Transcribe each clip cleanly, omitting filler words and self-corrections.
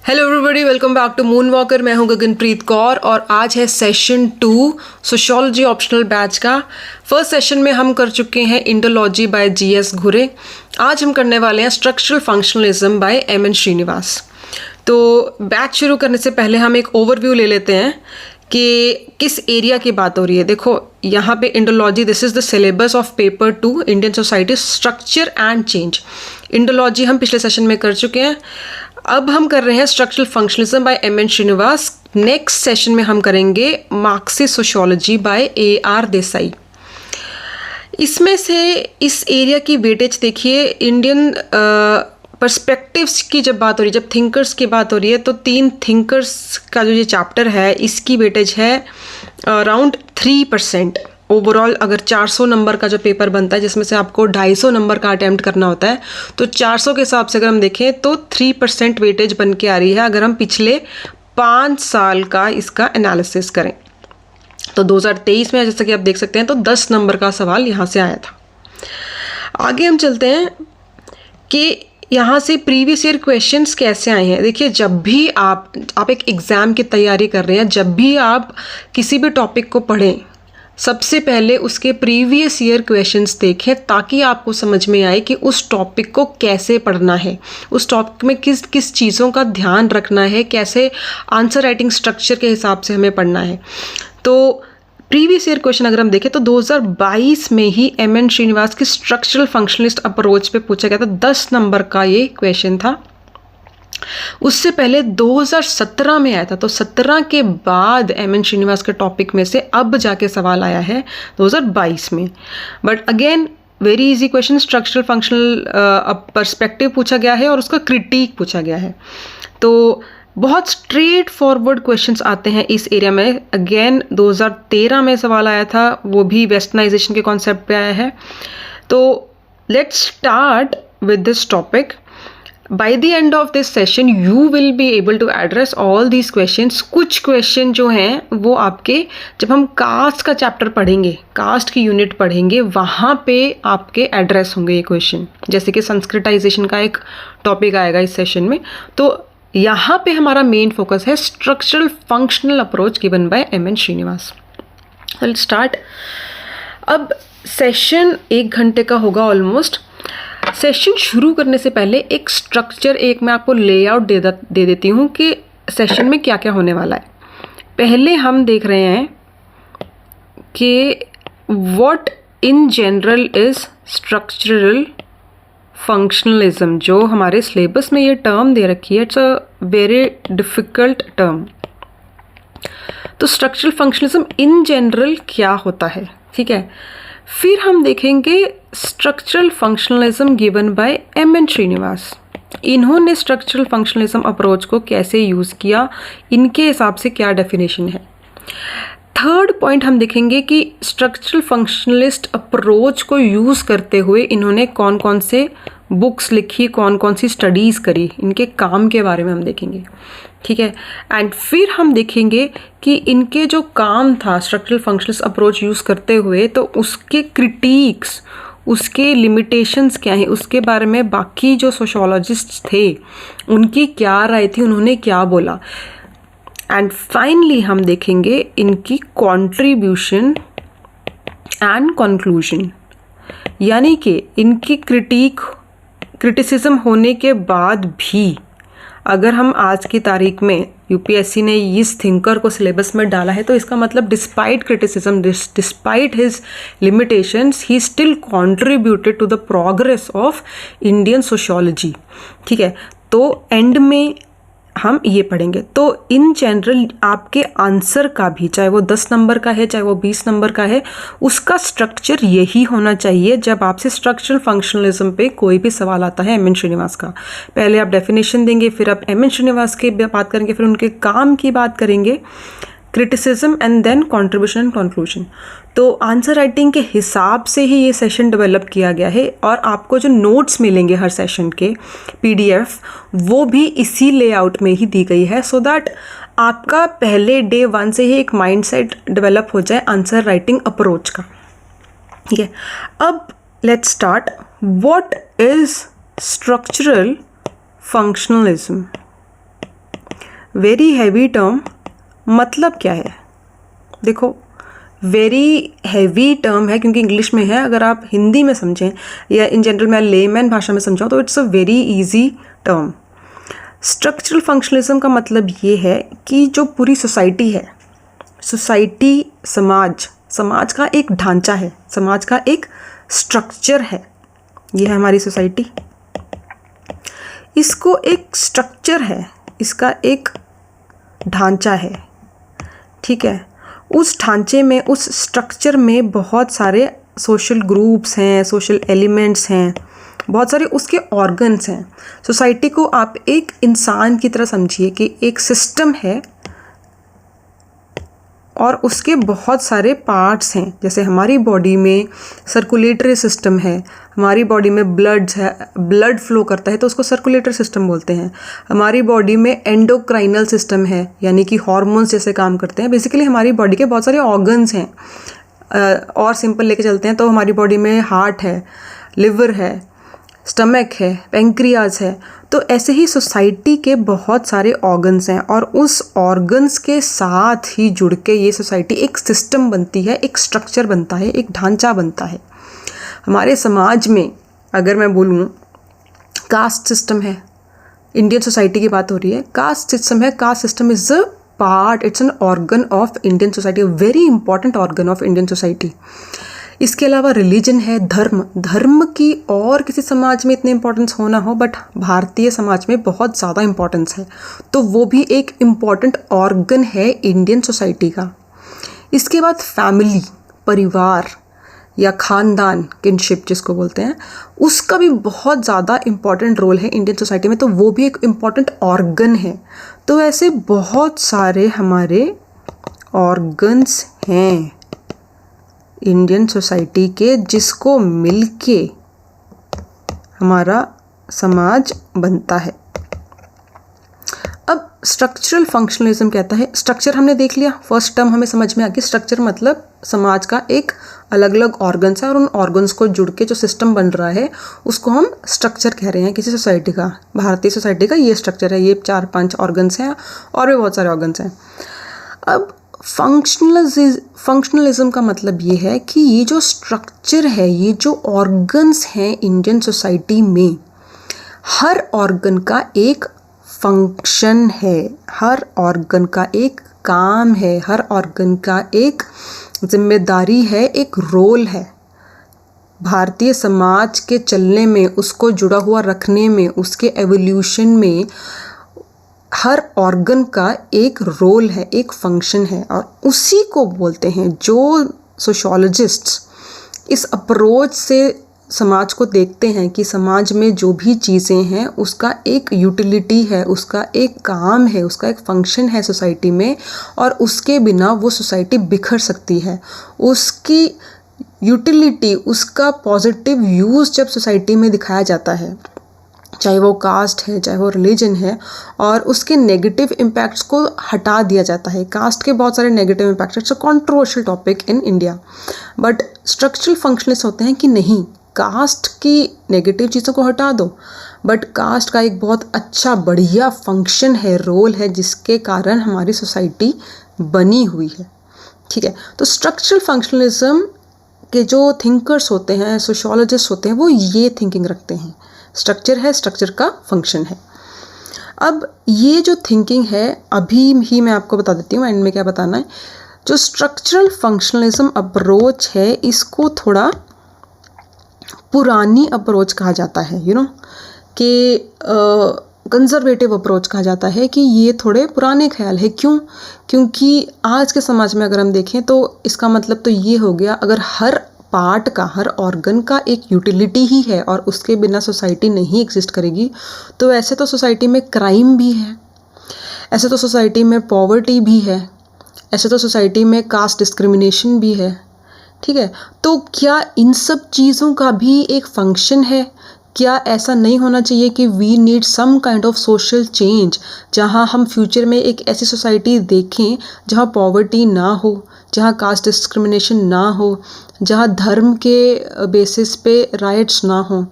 Hello everybody, welcome back to Moon Walker. मैं हूं गगनप्रीत कौर और आज है सेशन 2 सोशियोलॉजी ऑप्शनल बैच का। फर्स्ट सेशन में हम कर चुके हैं इंडोलॉजी बाय जीएस घुरे। आज हम करने वाले हैं structural functionalism by MN Srinivas. तो बैच शुरू करने से पहले हम एक ओवरव्यू ले लेते हैं कि किस एरिया की बात हो रही है। देखो यहाँ पे Indology, this is the syllabus of paper 2 Indian society structure and change. Indology हम पिछले सेशन में कर चुके हैं। अब हम कर रहे हैं structural functionalism by MN Srinivas. Next session में हम करेंगे Marxist sociology by AR Desai. इसमें से इस एरिया की वेटेज देखिए, इंडियन पर्सपेक्टिव्स की जब बात हो रही है, जब थिंकर्स की बात हो रही है, तो 3 थिंकर्स का जो ये चैप्टर है इसकी वेटेज है अराउंड 3%। ओवरऑल अगर 400 नंबर का जो पेपर बनता है जिसमें से आपको 250 नंबर का अटैम्प्ट करना होता है, तो 400 के हिसाब से अगर हम देखें तो 3% वेटेज बन के आ रही है अगर हम पिछले 5 साल का इसका एनालिसिस करें। तो 2023 में जैसा कि आप देख सकते हैं तो 10 नंबर का सवाल यहाँ से आया था। आगे हम चलते हैं कि यहाँ से प्रीवियस ईयर क्वेश्चंस कैसे आए हैं। देखिए, जब भी आप एक एग्ज़ाम की तैयारी कर रहे हैं, जब भी आप किसी भी टॉपिक को पढ़ें, सबसे पहले उसके प्रीवियस ईयर क्वेश्चंस देखें ताकि आपको समझ में आए कि उस टॉपिक को कैसे पढ़ना है, उस टॉपिक में किस किस चीज़ों का ध्यान रखना है, कैसे आंसर राइटिंग स्ट्रक्चर के हिसाब से हमें पढ़ना है। तो प्रीवियस ईयर क्वेश्चन अगर हम देखें तो 2022 में ही एमएन श्रीनिवास की स्ट्रक्चरल फंक्शनलिस्ट अप्रोच पे पूछा गया था। 10 नंबर का ये क्वेश्चन था। उससे पहले 2017 में आया था। तो 17 के बाद एमएन श्रीनिवास के टॉपिक में से अब जाके सवाल आया है 2022 में। But again very easy question, structural functional perspective पूछा गया है और उसका क्रिटिक पूछा गया है। तो बहुत स्ट्रेट फॉरवर्ड क्वेश्चंस आते हैं इस एरिया में। अगेन 2013 में सवाल आया था, वो भी वेस्टर्नाइजेशन के कॉन्सेप्ट पे आया है। तो let's start with this topic. By the end of this session you will be able to address all these questions. कुछ क्वेश्चन जो हैं वो आपके, जब हम कास्ट का चैप्टर पढ़ेंगे, कास्ट की यूनिट पढ़ेंगे, वहाँ पे आपके एड्रेस होंगे ये क्वेश्चन। जैसे कि संस्कृताइजेशन का एक टॉपिक आएगा इस सेशन में। तो यहाँ पे हमारा मेन फोकस है structural functional approach given by MN Srinivas. Let's start. अब सेशन 1 घंटे का होगा ऑलमोस्ट। सेशन शुरू करने से पहले एक स्ट्रक्चर, एक मैं आपको लेआउट दे देती हूँ कि सेशन में क्या क्या होने वाला है। पहले हम देख रहे हैं कि what in general is structural functionalism. जो हमारे सिलेबस में ये टर्म दे रखी है, it's a very difficult term. तो स्ट्रक्चरल फंक्शनलिज्म इन जनरल क्या होता है, ठीक है। फिर हम देखेंगे structural functionalism given by MN Srinivas. इन्होंने स्ट्रक्चरल फंक्शनलिज्म अप्रोच को कैसे यूज़ किया, इनके हिसाब से क्या डेफिनेशन है। थर्ड पॉइंट हम देखेंगे कि स्ट्रक्चरल फंक्शनलिस्ट अप्रोच को यूज़ करते हुए इन्होंने कौन कौन से बुक्स लिखी, कौन कौन सी स्टडीज़ करी, इनके काम के बारे में हम देखेंगे, ठीक है। एंड फिर हम देखेंगे कि इनके जो काम था स्ट्रक्चरल फंक्शनलिस्ट अप्रोच यूज़ करते हुए, तो उसके क्रिटिक्स, उसके लिमिटेशंस क्या हैं, उसके बारे में बाकी जो सोशियोलॉजिस्ट थे उनकी क्या राय थी, उन्होंने क्या बोला। एंड फाइनली हम देखेंगे इनकी कंट्रीब्यूशन एंड कंक्लूजन, यानी कि इनकी क्रिटिसिज्म होने के बाद भी अगर हम आज की तारीख में यूपीएससी ने इस थिंकर को सिलेबस में डाला है, तो इसका मतलब despite criticism, despite his limitations, he still contributed to the progress of Indian sociology, ठीक है। तो एंड में हम ये पढ़ेंगे। तो इन जनरल आपके आंसर का भी, चाहे वो 10 नंबर का है, चाहे वो 20 नंबर का है, उसका स्ट्रक्चर यही होना चाहिए जब आपसे स्ट्रक्चरल फंक्शनलिज्म पे कोई भी सवाल आता है एमएन श्रीनिवास का। पहले आप डेफिनेशन देंगे, फिर आप एमएन श्रीनिवास की बात करेंगे, फिर उनके काम की बात करेंगे, criticism and then contribution and conclusion. तो आंसर राइटिंग के हिसाब से ही ये सेशन डेवलप किया गया है और आपको जो नोट्स मिलेंगे हर सेशन के पीडीएफ, वो भी इसी लेआउट में ही दी गई है, सो दैट आपका पहले डे 1 से ही एक माइंडसेट डेवलप हो जाए आंसर राइटिंग अप्रोच का, ठीक है। अब let's start. What is structural functionalism? Very heavy term मतलब क्या है? देखो, वेरी हैवी टर्म है क्योंकि इंग्लिश में है, अगर आप हिंदी में समझें या इन जनरल मैं लेमैन भाषा में समझाऊँ तो it's a very easy term. Structural functionalism का मतलब ये है कि जो पूरी सोसाइटी है, सोसाइटी समाज का एक ढांचा है, समाज का एक स्ट्रक्चर है। ये है हमारी सोसाइटी, इसको एक स्ट्रक्चर है, इसका एक ढांचा है, ठीक है। उस ढांचे में, उस स्ट्रक्चर में बहुत सारे सोशल ग्रुप्स हैं, सोशल एलिमेंट्स हैं, बहुत सारे उसके ऑर्गन्स हैं। सोसाइटी को आप एक इंसान की तरह समझिए कि एक सिस्टम है और उसके बहुत सारे पार्ट्स हैं। जैसे हमारी बॉडी में सर्कुलेटरी सिस्टम है, हमारी बॉडी में ब्लड फ्लो करता है तो उसको सर्कुलेटरी सिस्टम बोलते हैं। हमारी बॉडी में एंडोक्राइनल सिस्टम है, यानी कि हार्मोन्स जैसे काम करते हैं। बेसिकली हमारी बॉडी के बहुत सारे ऑर्गन्स हैं। और सिंपल लेके चलते हैं तो हमारी बॉडी में हार्ट है, लिवर है, स्टमक है, पेंक्रियाज है। तो ऐसे ही सोसाइटी के बहुत सारे ऑर्गन्स हैं और उस ऑर्गन्स के साथ ही जुड़ के ये सोसाइटी एक सिस्टम बनती है, एक स्ट्रक्चर बनता है, एक ढांचा बनता है। हमारे समाज में अगर मैं बोलूँ, कास्ट सिस्टम है, इंडियन सोसाइटी की बात हो रही है, कास्ट सिस्टम है। Cast system is a part, it's an organ of Indian society, very important organ of Indian society. इसके अलावा रिलीजन है, धर्म की और किसी समाज में इतने इंपॉर्टेंस हो ना हो, बट भारतीय समाज में बहुत ज़्यादा इंपॉर्टेंस है, तो वो भी एक इम्पॉर्टेंट ऑर्गन है इंडियन सोसाइटी का। इसके बाद फैमिली, परिवार या ख़ानदान, किनशिप जिसको बोलते हैं, उसका भी बहुत ज़्यादा इम्पॉर्टेंट रोल है इंडियन सोसाइटी में, तो वो भी एक इम्पॉर्टेंट ऑर्गन है। तो ऐसे बहुत सारे हमारे ऑर्गन्स हैं इंडियन सोसाइटी के, जिसको मिलके हमारा समाज बनता है। अब स्ट्रक्चरल फंक्शनलिज्म कहता है, स्ट्रक्चर हमने देख लिया, फर्स्ट टर्म हमें समझ में आ गई। स्ट्रक्चर मतलब समाज का एक अलग अलग ऑर्गन्स है और उन ऑर्गन्स को जुड़ के जो सिस्टम बन रहा है उसको हम स्ट्रक्चर कह रहे हैं किसी सोसाइटी का। भारतीय सोसाइटी का ये स्ट्रक्चर है, ये 4-5 ऑर्गन्स हैं और भी बहुत सारे ऑर्गन्स हैं। अब फंक्शनलिज्म का मतलब ये है कि ये जो स्ट्रक्चर है, ये जो ऑर्गन्स हैं इंडियन सोसाइटी में, हर ऑर्गन का एक फंक्शन है, हर ऑर्गन का एक काम है, हर ऑर्गन का एक जिम्मेदारी है, एक रोल है। भारतीय समाज के चलने में, उसको जुड़ा हुआ रखने में, उसके एवोल्यूशन में हर ऑर्गन का एक रोल है, एक फंक्शन है, और उसी को बोलते हैं, जो सोशियोलॉजिस्ट्स इस अप्रोच से समाज को देखते हैं कि समाज में जो भी चीज़ें हैं उसका एक यूटिलिटी है, उसका एक काम है, उसका एक फंक्शन है सोसाइटी में, और उसके बिना वो सोसाइटी बिखर सकती है। उसकी यूटिलिटी, उसका पॉजिटिव यूज़ जब सोसाइटी में दिखाया जाता है, चाहे वो कास्ट है, चाहे वो रिलीजन है, और उसके नेगेटिव इम्पैक्ट्स को हटा दिया जाता है। कास्ट के बहुत सारे negative impacts, it's a controversial topic in India, but structural functionalist होते हैं कि नहीं, कास्ट की नेगेटिव चीज़ों को हटा दो, बट कास्ट का एक बहुत अच्छा बढ़िया फंक्शन है, रोल है, जिसके कारण हमारी सोसाइटी बनी हुई है। ठीक है, तो स्ट्रक्चरल फंक्शनलिज्म के जो थिंकर्स होते हैं, सोशियोलॉजिस्ट होते हैं, वो ये थिंकिंग रखते हैं, स्ट्रक्चर है, स्ट्रक्चर का फंक्शन है। अब ये जो थिंकिंग है, अभी ही मैं आपको बता देती हूँ एंड में क्या बताना है। जो स्ट्रक्चरल फंक्शनलिज्म अप्रोच है, इसको थोड़ा पुरानी अप्रोच कहा जाता है, कि कंजर्वेटिव अप्रोच कहा जाता है, कि ये थोड़े पुराने ख्याल है। क्यों? क्योंकि आज के समाज में अगर हम देखें तो इसका मतलब तो ये हो गया, अगर हर पार्ट का, हर ऑर्गन का एक यूटिलिटी ही है और उसके बिना सोसाइटी नहीं एग्जिस्ट करेगी, तो ऐसे तो सोसाइटी में क्राइम भी है, ऐसे तो सोसाइटी में पॉवर्टी भी है, ऐसे तो सोसाइटी में कास्ट डिस्क्रिमिनेशन भी है। ठीक है, तो क्या इन सब चीज़ों का भी एक फंक्शन है? क्या ऐसा नहीं होना चाहिए कि we need some kind of social change, जहां हम फ्यूचर में एक ऐसी सोसाइटी देखें जहां पॉवर्टी ना हो, जहां कास्ट डिस्क्रिमिनेशन ना हो, जहां धर्म के बेसिस पे राइट्स ना हो?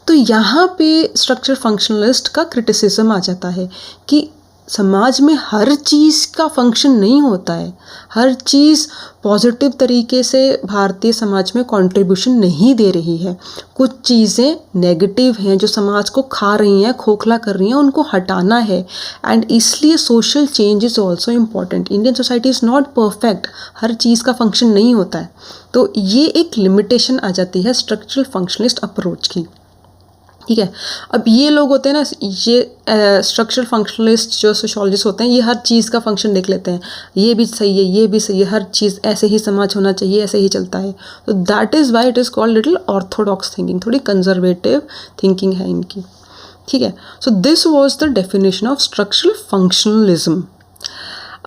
तो यहाँ पे स्ट्रक्चर फंक्शनलिस्ट का क्रिटिसिज्म आ जाता है कि समाज में हर चीज़ का फंक्शन नहीं होता है, हर चीज़ पॉजिटिव तरीके से भारतीय समाज में कंट्रीब्यूशन नहीं दे रही है। कुछ चीज़ें नेगेटिव हैं जो समाज को खा रही हैं, खोखला कर रही हैं, उनको हटाना है। एंड इसलिए social change is also important. Indian society is not perfect, हर चीज़ का फंक्शन नहीं होता है। तो ये एक लिमिटेशन आ जाती है स्ट्रक्चरल फंक्शनलिस्ट अप्रोच की। ठीक है, अब ये लोग होते हैं ना, ये स्ट्रक्चरल फंक्शनलिस्ट जो सोशोलॉजिस्ट होते हैं, ये हर चीज़ का फंक्शन देख लेते हैं, ये भी सही है, ये भी सही है, हर चीज़ ऐसे ही समाज होना चाहिए, ऐसे ही चलता है। तो that is why it is called little Orthodox thinking, थोड़ी कंजर्वेटिव थिंकिंग है इनकी। ठीक है, so this was the definition of structural functionalism.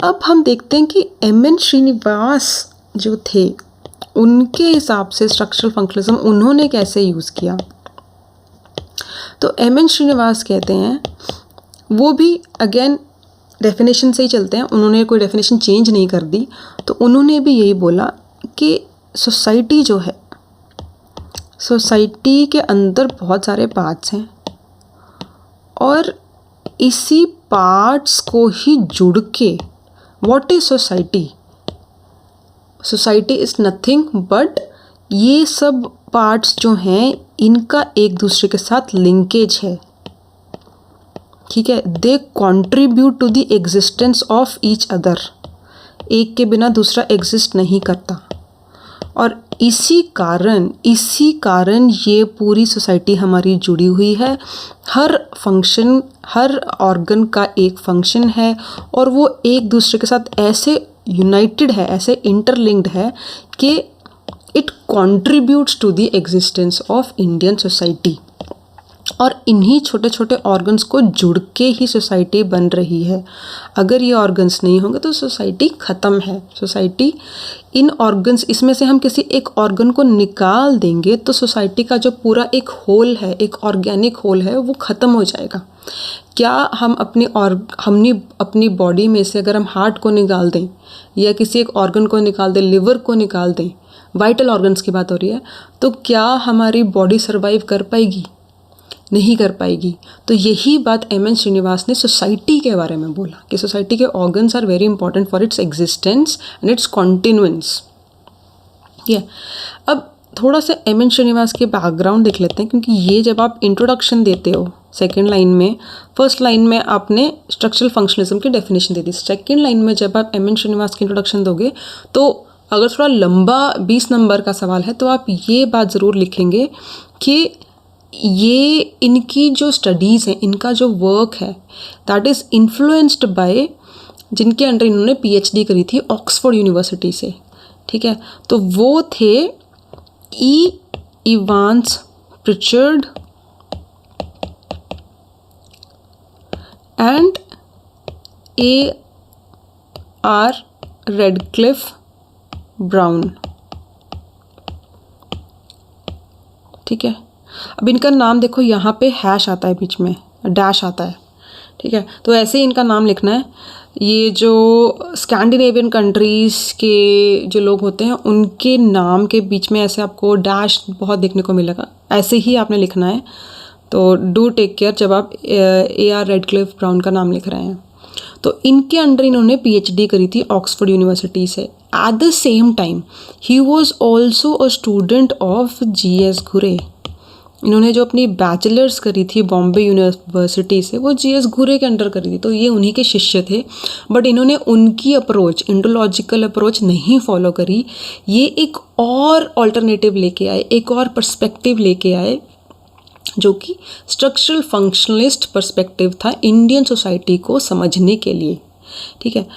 अब हम देखते हैं कि एम.एन. श्रीनिवास जो थे, उनके हिसाब से स्ट्रक्चरल फंक्शनलिज्म उन्होंने कैसे यूज़ किया। तो एम.एन. श्रीनिवास कहते हैं, वो भी अगेन डेफिनेशन से ही चलते हैं, उन्होंने कोई डेफिनेशन चेंज नहीं कर दी। तो उन्होंने भी यही बोला कि सोसाइटी जो है, सोसाइटी के अंदर बहुत सारे पार्ट्स हैं और इसी पार्ट्स को ही जुड़ के what is society, society is nothing but ये सब पार्ट्स जो हैं इनका एक दूसरे के साथ लिंकेज है। ठीक है, they contribute to the existence of each other, एक के बिना दूसरा एग्जिस्ट नहीं करता। और इसी कारण ये पूरी सोसाइटी हमारी जुड़ी हुई है। हर फंक्शन, हर ऑर्गन का एक फंक्शन है और वो एक दूसरे के साथ ऐसे यूनाइटेड है, ऐसे इंटरलिंक्ड है कि it contributes to the existence of Indian society. और इन्हीं छोटे छोटे ऑर्गन्स को जुड़ के ही सोसाइटी बन रही है। अगर ये ऑर्गन्स नहीं होंगे तो सोसाइटी ख़त्म है। सोसाइटी इन ऑर्गन्स, इसमें से हम किसी एक ऑर्गन को निकाल देंगे तो सोसाइटी का जो पूरा एक होल है, एक ऑर्गेनिक होल है, वो ख़त्म हो जाएगा। क्या हम अपनी बॉडी में से अगर हम हार्ट को निकाल दें या किसी एक ऑर्गन को निकाल दें, लिवर को निकाल दें, वाइटल ऑर्गन्स की बात हो रही है, तो क्या हमारी बॉडी सर्वाइव कर पाएगी? नहीं कर पाएगी। तो यही बात एम.एन. श्रीनिवास ने सोसाइटी के बारे में बोला कि सोसाइटी के organs are very important for its existence and its continuance. ये अब थोड़ा सा एम.एन. श्रीनिवास के बैकग्राउंड देख लेते हैं, क्योंकि ये जब आप इंट्रोडक्शन देते हो सेकेंड लाइन में, फर्स्ट लाइन में आपने स्ट्रक्चरल फंक्शनलिज्म की डेफिनेशन दे दी, सेकेंड लाइन में जब आप एम.एन. श्रीनिवास की इंट्रोडक्शन दोगे तो अगर थोड़ा लंबा 20 नंबर का सवाल है तो आप ये बात ज़रूर लिखेंगे कि ये इनकी जो स्टडीज़ हैं, इनका जो वर्क है, दैट इज़ इन्फ्लुएंस्ड बाय, जिनके अंडर इन्होंने पीएचडी करी थी ऑक्सफोर्ड यूनिवर्सिटी से। ठीक है, तो वो थे E. Evans Pritchard and A. R. Radcliffe Brown. ठीक है, अब इनका नाम देखो, यहाँ पे हैश आता है, बीच में डैश आता है। ठीक है, तो ऐसे ही इनका नाम लिखना है। ये जो स्कैंडिनेवियन कंट्रीज़ के जो लोग होते हैं उनके नाम के बीच में ऐसे आपको डैश बहुत देखने को मिलेगा, ऐसे ही आपने लिखना है। तो डू टेक केयर जब आप A.R. रेडक्लिफ ब्राउन का नाम लिख रहे हैं। तो इनके अंडर इन्होंने पीएचडी करी थी ऑक्सफोर्ड यूनिवर्सिटी से। Eight the same time he was also a student of G.S. घुरे। इन्होंने जो अपनी बैचलर्स करी थी बॉम्बे यूनिवर्सिटी से, वो G.S. घुरे के अंडर करी थी, तो ये उन्हीं के शिष्य थे। बट इन्होंने उनकी अप्रोच, इंडोलॉजिकल अप्रोच नहीं फॉलो करी। ये एक और ऑल्टरनेटिव लेके आए, एक और पर्सपेक्टिव लेके आए, जो कि स्ट्रक्चरल फंक्शनलिस्ट पर्सपेक्टिव था इंडियन सोसाइटी को समझने के लिए। ठीक है,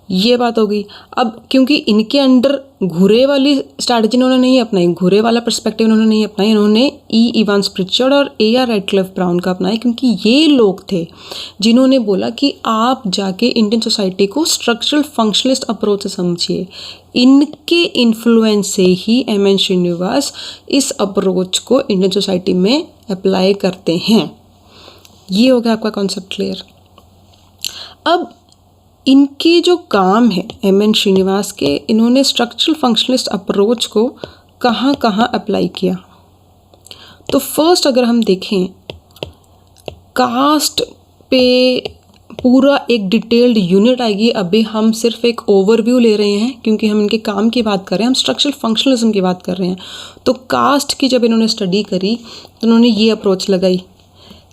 ये बात हो गई। अब क्योंकि इनके अंडर घुरे वाली स्ट्रैटेजी इन्होंने नहीं अपनाई, घुरे वाला पर्सपेक्टिव इन्होंने नहीं अपनाई, इन्होंने ई. इवांस प्रिचर्ड और A.R. रेडक्लिफ ब्राउन का अपनाया, क्योंकि ये लोग थे जिन्होंने बोला कि आप जाके इंडियन सोसाइटी को स्ट्रक्चरल फंक्शनलिस्ट अप्रोच से समझिए। इनके इन्फ्लुएंस से ही एम.एन. श्रीनिवास इस अप्रोच को इंडियन सोसाइटी में अप्लाई करते हैं। ये हो गया आपका कॉन्सेप्ट क्लियर। अब इनके जो काम है एम.एन. श्रीनिवास के, इन्होंने स्ट्रक्चरल फंक्शनलिस्ट अप्रोच को कहाँ कहाँ अप्लाई किया। तो फर्स्ट अगर हम देखें, कास्ट पे पूरा एक डिटेल्ड यूनिट आएगी। अभी हम सिर्फ एक ओवरव्यू ले रहे हैं क्योंकि हम इनके काम की बात कर रहे हैं, हम स्ट्रक्चरल फंक्शनलिज्म की बात कर रहे हैं। तो कास्ट की जब इन्होंने स्टडी करी तो इन्होंने ये अप्रोच लगाई।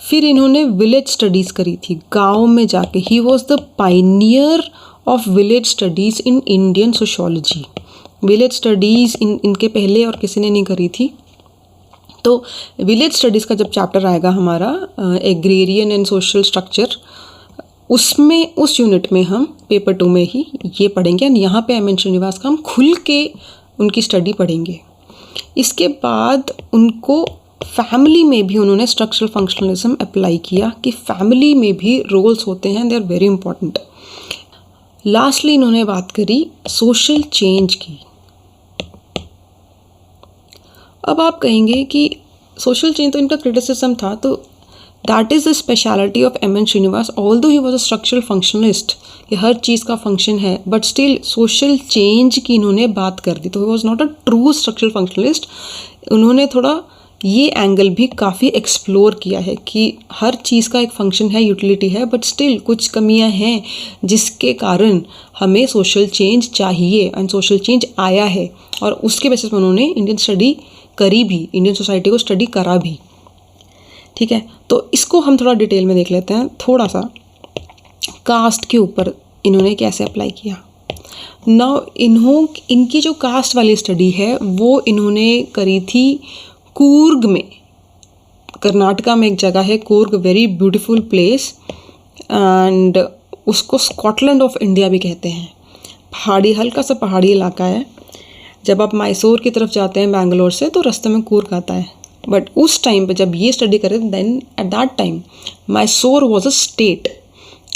फिर इन्होंने विलेज स्टडीज़ करी थी, गाँव में जाके। He was the pioneer of village studies in Indian sociology. Village studies इनके पहले और किसी ने नहीं करी थी। तो विलेज स्टडीज़ का जब चैप्टर आएगा हमारा एग्रेरियन एंड सोशल स्ट्रक्चर, उसमें उस यूनिट में हम पेपर 2 में ही ये पढ़ेंगे। एंड यहाँ पे एम एन श्रीनिवास का हम खुल के उनकी स्टडी पढ़ेंगे। इसके बाद उनको फैमिली में भी उन्होंने स्ट्रक्चरल फंक्शनलिज्म अप्लाई किया कि फैमिली में भी रोल्स होते हैं, they are very important. Lastly इन्होंने बात करी सोशल चेंज की। अब आप कहेंगे कि सोशल चेंज तो इनका क्रिटिसिज्म था, तो that is the speciality of M N Srinivas. Although he was a structural functionalist, ये हर चीज़ का फंक्शन है, बट स्टिल सोशल चेंज की इन्होंने बात कर दी। तो he was not a true structural functionalist. उन्होंने थोड़ा ये एंगल भी काफ़ी एक्सप्लोर किया है कि हर चीज़ का एक फंक्शन है, यूटिलिटी है, बट स्टिल कुछ कमियां हैं जिसके कारण हमें सोशल चेंज चाहिए एंड सोशल चेंज आया है। और उसके बेसिस पर उन्होंने इंडियन स्टडी करी भी, इंडियन सोसाइटी को स्टडी करा भी। ठीक है, तो इसको हम थोड़ा डिटेल में देख लेते हैं। थोड़ा सा कास्ट के ऊपर इन्होंने कैसे अप्लाई किया। नाउ इनकी जो कास्ट वाली स्टडी है वो इन्होंने करी थी कूर्ग में, कर्नाटका में एक जगह है Coorg, very beautiful place, and उसको स्कॉटलैंड ऑफ इंडिया भी कहते हैं। पहाड़ी, हल्का सा पहाड़ी इलाका है। जब आप मैसूर की तरफ जाते हैं बैंगलोर से तो रास्ते में कूर्ग आता है। बट उस टाइम पे जब ये स्टडी करे, then at that time Mysore was a state,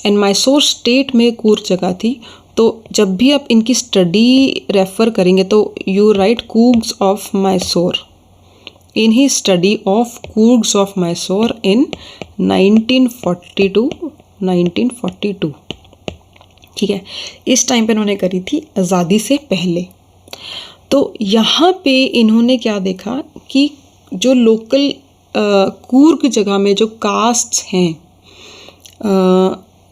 and Mysore state में कूर्ग जगह थी। तो जब भी आप इनकी स्टडी रेफ़र करेंगे तो you right Coorgs of Mysore in his study of Coorgs of Mysore in 1942। ठीक है, इस टाइम पे इन्होंने करी थी आज़ादी से पहले। तो यहाँ पे इन्होंने क्या देखा कि जो लोकल कूर्ग जगह में जो कास्ट्स हैं,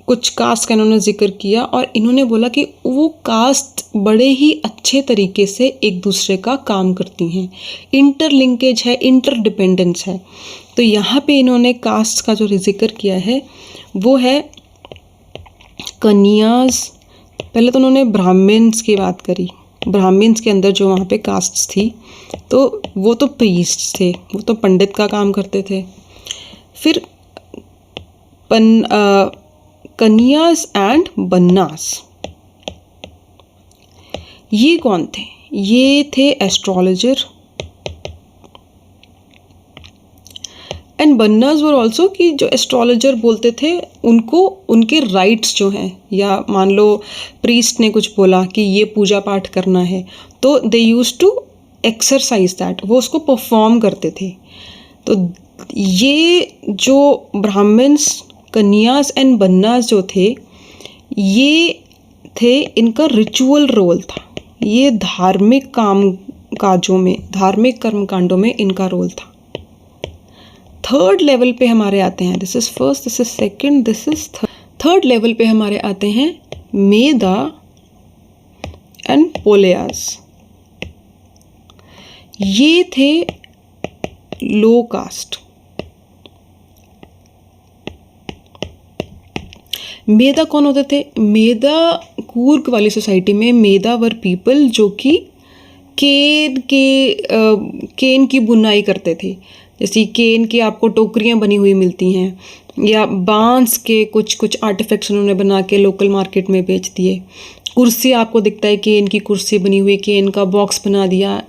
कुछ कास्ट का इन्होंने जिक्र किया और इन्होंने बोला कि वो कास्ट बड़े ही अच्छे तरीके से एक दूसरे का काम करती हैं, इंटरलिंकेज है, इंटरडिपेंडेंस है। तो यहाँ पे इन्होंने कास्ट का जो जिक्र किया है वो है कन्याज। पहले तो उन्होंने ब्राह्मण्स की बात करी। ब्राह्मण्स के अंदर जो वहाँ पे कास्ट्स थी तो वो तो प्रीस्ट्स थे, वो तो पंडित का काम करते थे। फिर कन्यास एंड बन्नास, ये कौन थे? ये थे एस्ट्रोलॉजर। एंड बन्नास वर ऑल्सो कि जो एस्ट्रोलॉजर बोलते थे उनको उनके राइट्स जो हैं, या मान लो प्रीस्ट ने कुछ बोला कि ये पूजा पाठ करना है तो दे यूज टू एक्सरसाइज दैट, वो उसको परफॉर्म करते थे। तो ये जो ब्राह्मण्स, कन्यास एंड बन्नास जो थे, ये थे, इनका रिचुअल रोल था, ये धार्मिक काम काजों में, धार्मिक कर्मकांडों में इनका रोल था। थर्ड लेवल पे हमारे आते हैं, this is first, this is second, this is third level पे हमारे आते हैं मेधा एंड पोलेयास। ये थे लो कास्ट। मेधा कौन होते थे? मेधा कूर्ग वाली सोसाइटी में मेधा वर पीपल जो कि केन की बुनाई करते थे। जैसे केन की आपको टोकरियाँ बनी हुई मिलती हैं, या बांस के कुछ आर्टिफैक्ट्स उन्होंने बना के लोकल मार्केट में बेच दिए। कुर्सी आपको दिखता है केन की कुर्सी बनी हुई, केन का बॉक्स बना दिया,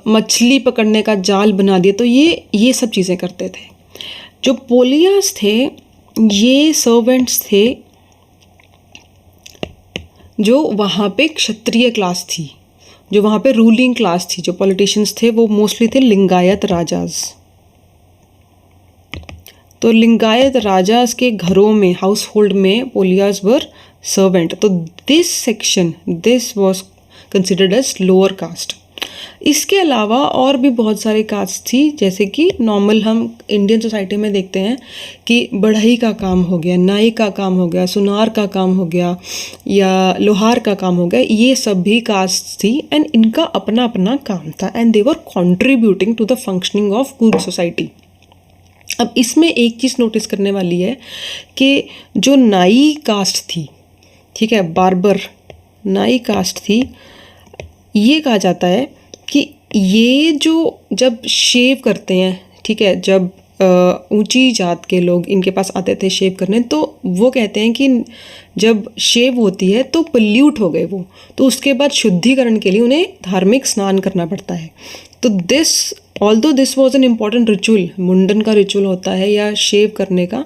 मछली पकड़ने का जाल बना दिया। तो ये सब चीज़ें करते थे। जो पोलियास थे ये सर्वेंट्स थे जो वहाँ पे क्षत्रिय क्लास थी, जो वहाँ पे रूलिंग क्लास थी। जो पॉलिटिशियंस थे वो मोस्टली थे लिंगायत राजाज। तो लिंगायत राजाज के घरों में, हाउस होल्ड में पोलियास वर सर्वेंट। तो this section, this was considered as lower caste. इसके अलावा और भी बहुत सारे कास्ट थी, जैसे कि नॉर्मल हम इंडियन सोसाइटी में देखते हैं कि बढ़ई का काम हो गया, नाई का काम हो गया, सुनार का काम हो गया या लोहार का काम हो गया, ये सब भी कास्ट थी एंड इनका अपना अपना काम था and they were contributing to the functioning of पूरी सोसाइटी। अब इसमें एक चीज़ नोटिस करने वाली है कि जो नाई कास्ट थी, ठीक है, बार्बर नाई कास्ट थी, ये कहा जाता है कि ये जो जब शेव करते हैं, ठीक है, जब ऊंची जात के लोग इनके पास आते थे शेव करने, तो वो कहते हैं कि जब शेव होती है तो पल्यूट हो गए वो, तो उसके बाद शुद्धिकरण के लिए उन्हें धार्मिक स्नान करना पड़ता है। तो this although this was an important ritual, मुंडन का रिचुअल होता है या शेव करने का,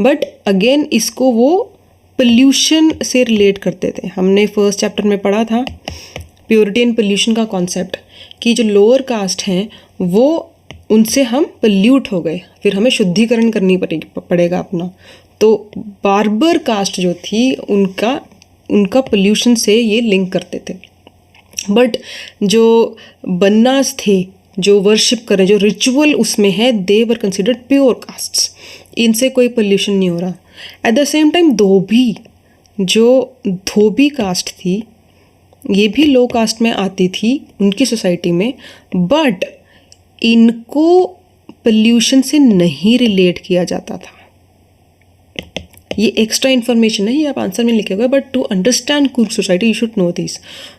बट अगेन इसको वो पोल्यूशन से रिलेट करते थे। हमने फर्स्ट चैप्टर में पढ़ा था प्योरिटी एंड पोल्यूशन का कॉन्सेप्ट, कि जो लोअर कास्ट हैं वो उनसे हम पोल्यूट हो गए, फिर हमें शुद्धिकरण करनी पड़ेगा अपना। तो बार्बर कास्ट जो थी उनका पोल्यूशन से ये लिंक करते थे। बट जो बन्नास थे जो वर्शिप करें, जो रिचुअल उसमें है, they were considered pure castes, इनसे कोई पोल्यूशन नहीं हो रहा। At the same time dhobi caste थी, ये भी लो कास्ट में आती थी उनकी सोसाइटी में, बट इनको पोल्यूशन से नहीं रिलेट किया जाता था। ये एक्स्ट्रा इन्फॉर्मेशन है, ये आप आंसर में लिखे हुए, but to understand Coorg society you should know this.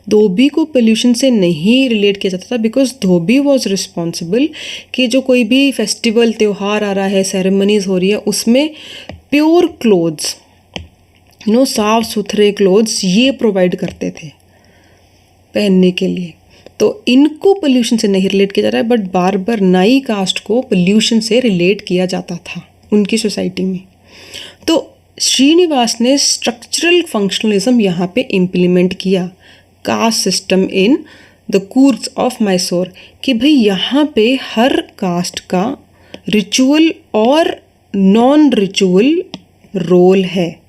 धोबी को पोल्यूशन से नहीं रिलेट किया जाता था बिकॉज धोबी वॉज रिस्पॉन्सिबल कि जो कोई भी फेस्टिवल त्यौहार आ रहा है, सेरेमनीज हो रही है, उसमें प्योर क्लोथ्स, साफ सुथरे क्लोथ्स ये प्रोवाइड करते थे पहनने के लिए। तो इनको पोल्यूशन से नहीं रिलेट किया जा रहा है, बट बार्बर नाई कास्ट को पोल्यूशन से रिलेट किया जाता था उनकी सोसाइटी में। तो श्रीनिवास ने स्ट्रक्चरल फंक्शनलिज्म यहाँ पे इम्प्लीमेंट किया, caste system in the Coorgs of Mysore, कि भाई यहाँ पे हर कास्ट का रिचुअल और नॉन रिचुअल रोल है,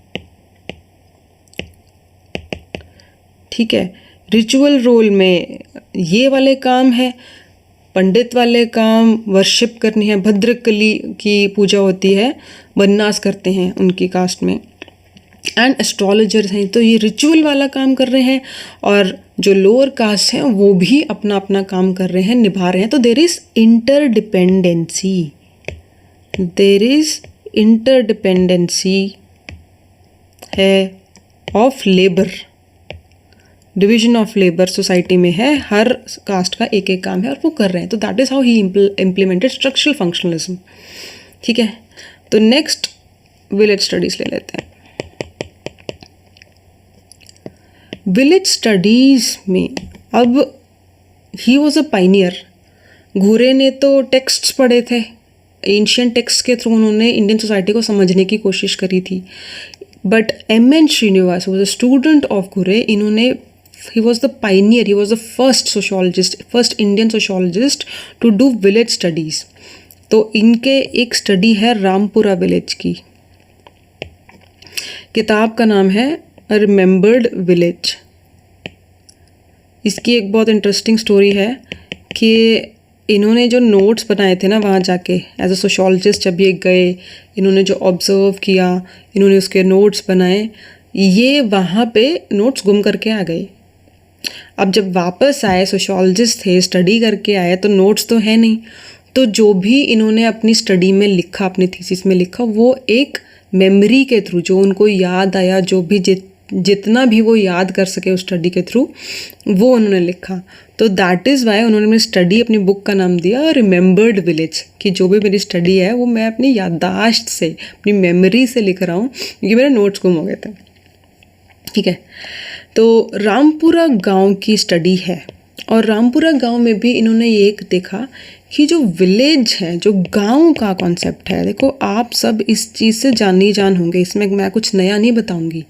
ठीक है। रिचुअल रोल में ये वाले काम है, पंडित वाले काम वर्शिप करनी है, भद्रकली की पूजा होती है, बन्नास करते हैं उनकी कास्ट में, एंड एस्ट्रोलॉजर्स हैं, तो ये रिचुअल वाला काम कर रहे हैं, और जो लोअर कास्ट हैं वो भी अपना अपना काम कर रहे हैं, निभा रहे हैं। तो देर इज़ इंटरडिपेंडेंसी है of labour, division of labour society में है, हर कास्ट का एक एक काम है और वो कर रहे हैं। तो that is how he implemented structural functionalism, ठीक है। तो नेक्स्ट विलेज स्टडीज ले लेते हैं। विलेज स्टडीज में अब ही वॉज अ पाइनियर। घुरे ने तो टेक्स्ट्स पढ़े थे, एंशियंट टेक्स्ट के थ्रू उन्होंने इंडियन सोसाइटी को समझने की कोशिश करी थी, but M.N. Srinivas was a student of Ghurye. इन्होंने he was the pioneer, he was the first sociologist, first Indian sociologist to do village studies। तो इनके एक स्टडी है रामपुरा विलेज की, किताब का नाम है रिमेंबर्ड विलेज। इसकी एक बहुत इंटरेस्टिंग स्टोरी है कि इन्होंने जो नोट्स बनाए थे ना वहाँ जाके एज अ सोशोलॉजिस्ट, जब ये गए, इन्होंने जो ऑब्जर्व किया, इन्होंने उसके नोट्स बनाए, ये वहाँ पे नोट्स गुम करके आ गए। अब जब वापस आए, सोशोलॉजिस्ट थे, स्टडी करके आए, तो नोट्स तो है नहीं, तो जो भी इन्होंने अपनी स्टडी में लिखा, अपनी थीसिस में लिखा, वो एक मेमोरी के थ्रू, जो उनको याद आया, जो भी जितना भी वो याद कर सके उस स्टडी के थ्रू, वो उन्होंने लिखा। तो दैट इज़ वाई उन्होंने अपनी स्टडी, अपनी बुक का नाम दिया रिमेंबर्ड विलेज, कि जो भी मेरी स्टडी है वो मैं अपनी याददाश्त से, अपनी मेमोरी से लिख रहा हूँ, क्योंकि मेरे नोट्स गुम हो गए थे, ठीक है। तो रामपुरा गांव की स्टडी है, और रामपुरा गांव में भी इन्होंने ये एक देखा कि जो विलेज है, जो गांव का कॉन्सेप्ट है, देखो आप सब इस चीज़ से जान होंगे, इसमें मैं कुछ नया नहीं बताऊंगी।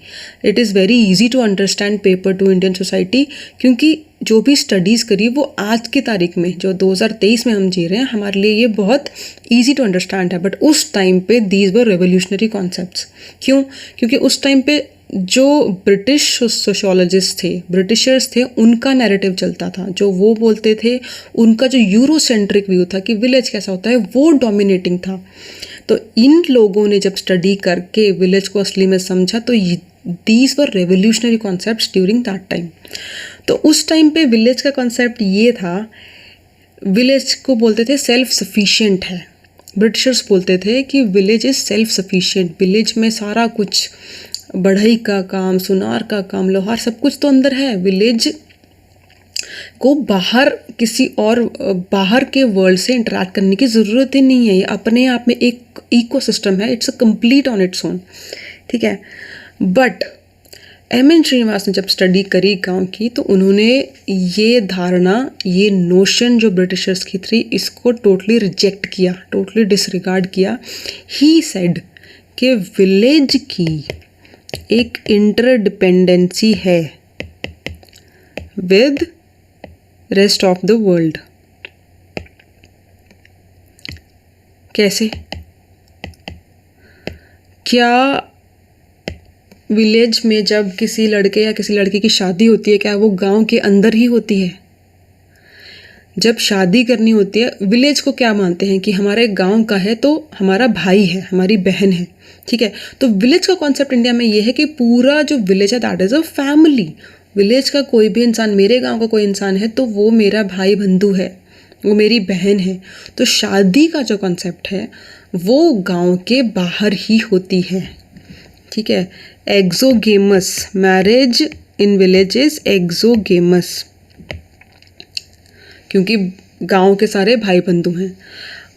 It is very easy to understand paper two Indian society, क्योंकि जो भी स्टडीज़ करी वो आज की तारीख में, जो 2023 में हम जी रहे हैं, हमारे लिए ये बहुत ईजी टू अंडरस्टैंड है। बट उस टाइम पे दीज वर रेवोल्यूशनरी कॉन्सेप्ट्स। क्यों? क्योंकि उस टाइम पे जो ब्रिटिश सोशोलॉजिस्ट थे, ब्रिटिशर्स थे, उनका नैरेटिव चलता था। जो वो बोलते थे, उनका जो यूरोसेंट्रिक व्यू था कि विलेज कैसा होता है, वो डोमिनेटिंग था। तो इन लोगों ने जब स्टडी करके विलेज को असली में समझा, तो these were revolutionary concepts during that time. तो उस टाइम पे विलेज का कॉन्सेप्ट ये था, विलेज को बोलते थे सेल्फ सफिशिएंट है। ब्रिटिशर्स बोलते थे कि village is self sufficient, village में सारा कुछ, बढ़ई का काम, सुनार का काम, लोहार, सब कुछ तो अंदर है। विलेज को बाहर किसी और बाहर के वर्ल्ड से इंटरेक्ट करने की ज़रूरत ही नहीं है। ये अपने आप में एक इकोसिस्टम है, it's a complete on its own, ठीक है। But M.N.. श्रीनिवास ने जब स्टडी करी गांव की, तो उन्होंने ये धारणा, ये नोशन जो ब्रिटिशर्स की थी, इसको टोटली रिजेक्ट किया, टोटली डिसरिगार्ड किया। ही सेड कि विलेज की एक इंटरडिपेंडेंसी है with rest of the world. कैसे? क्या विलेज में जब किसी लड़के या किसी लड़की की शादी होती है, क्या वो गांव के अंदर ही होती है? जब शादी करनी होती है, विलेज को क्या मानते हैं कि हमारे गांव का है तो हमारा भाई है, हमारी बहन है, ठीक है। तो विलेज का कॉन्सेप्ट इंडिया में ये है कि पूरा जो विलेज है that is a family. Village का कोई भी इंसान, मेरे गांव का कोई इंसान है तो वो मेरा भाई बंधु है, वो मेरी बहन है। तो शादी का जो कॉन्सेप्ट है वो गांव के बाहर ही होती है, ठीक है। एक्सोगेमस मैरिज इन विलेजेस, एक्सोगेमस, क्योंकि गांव के सारे भाई बंधु हैं।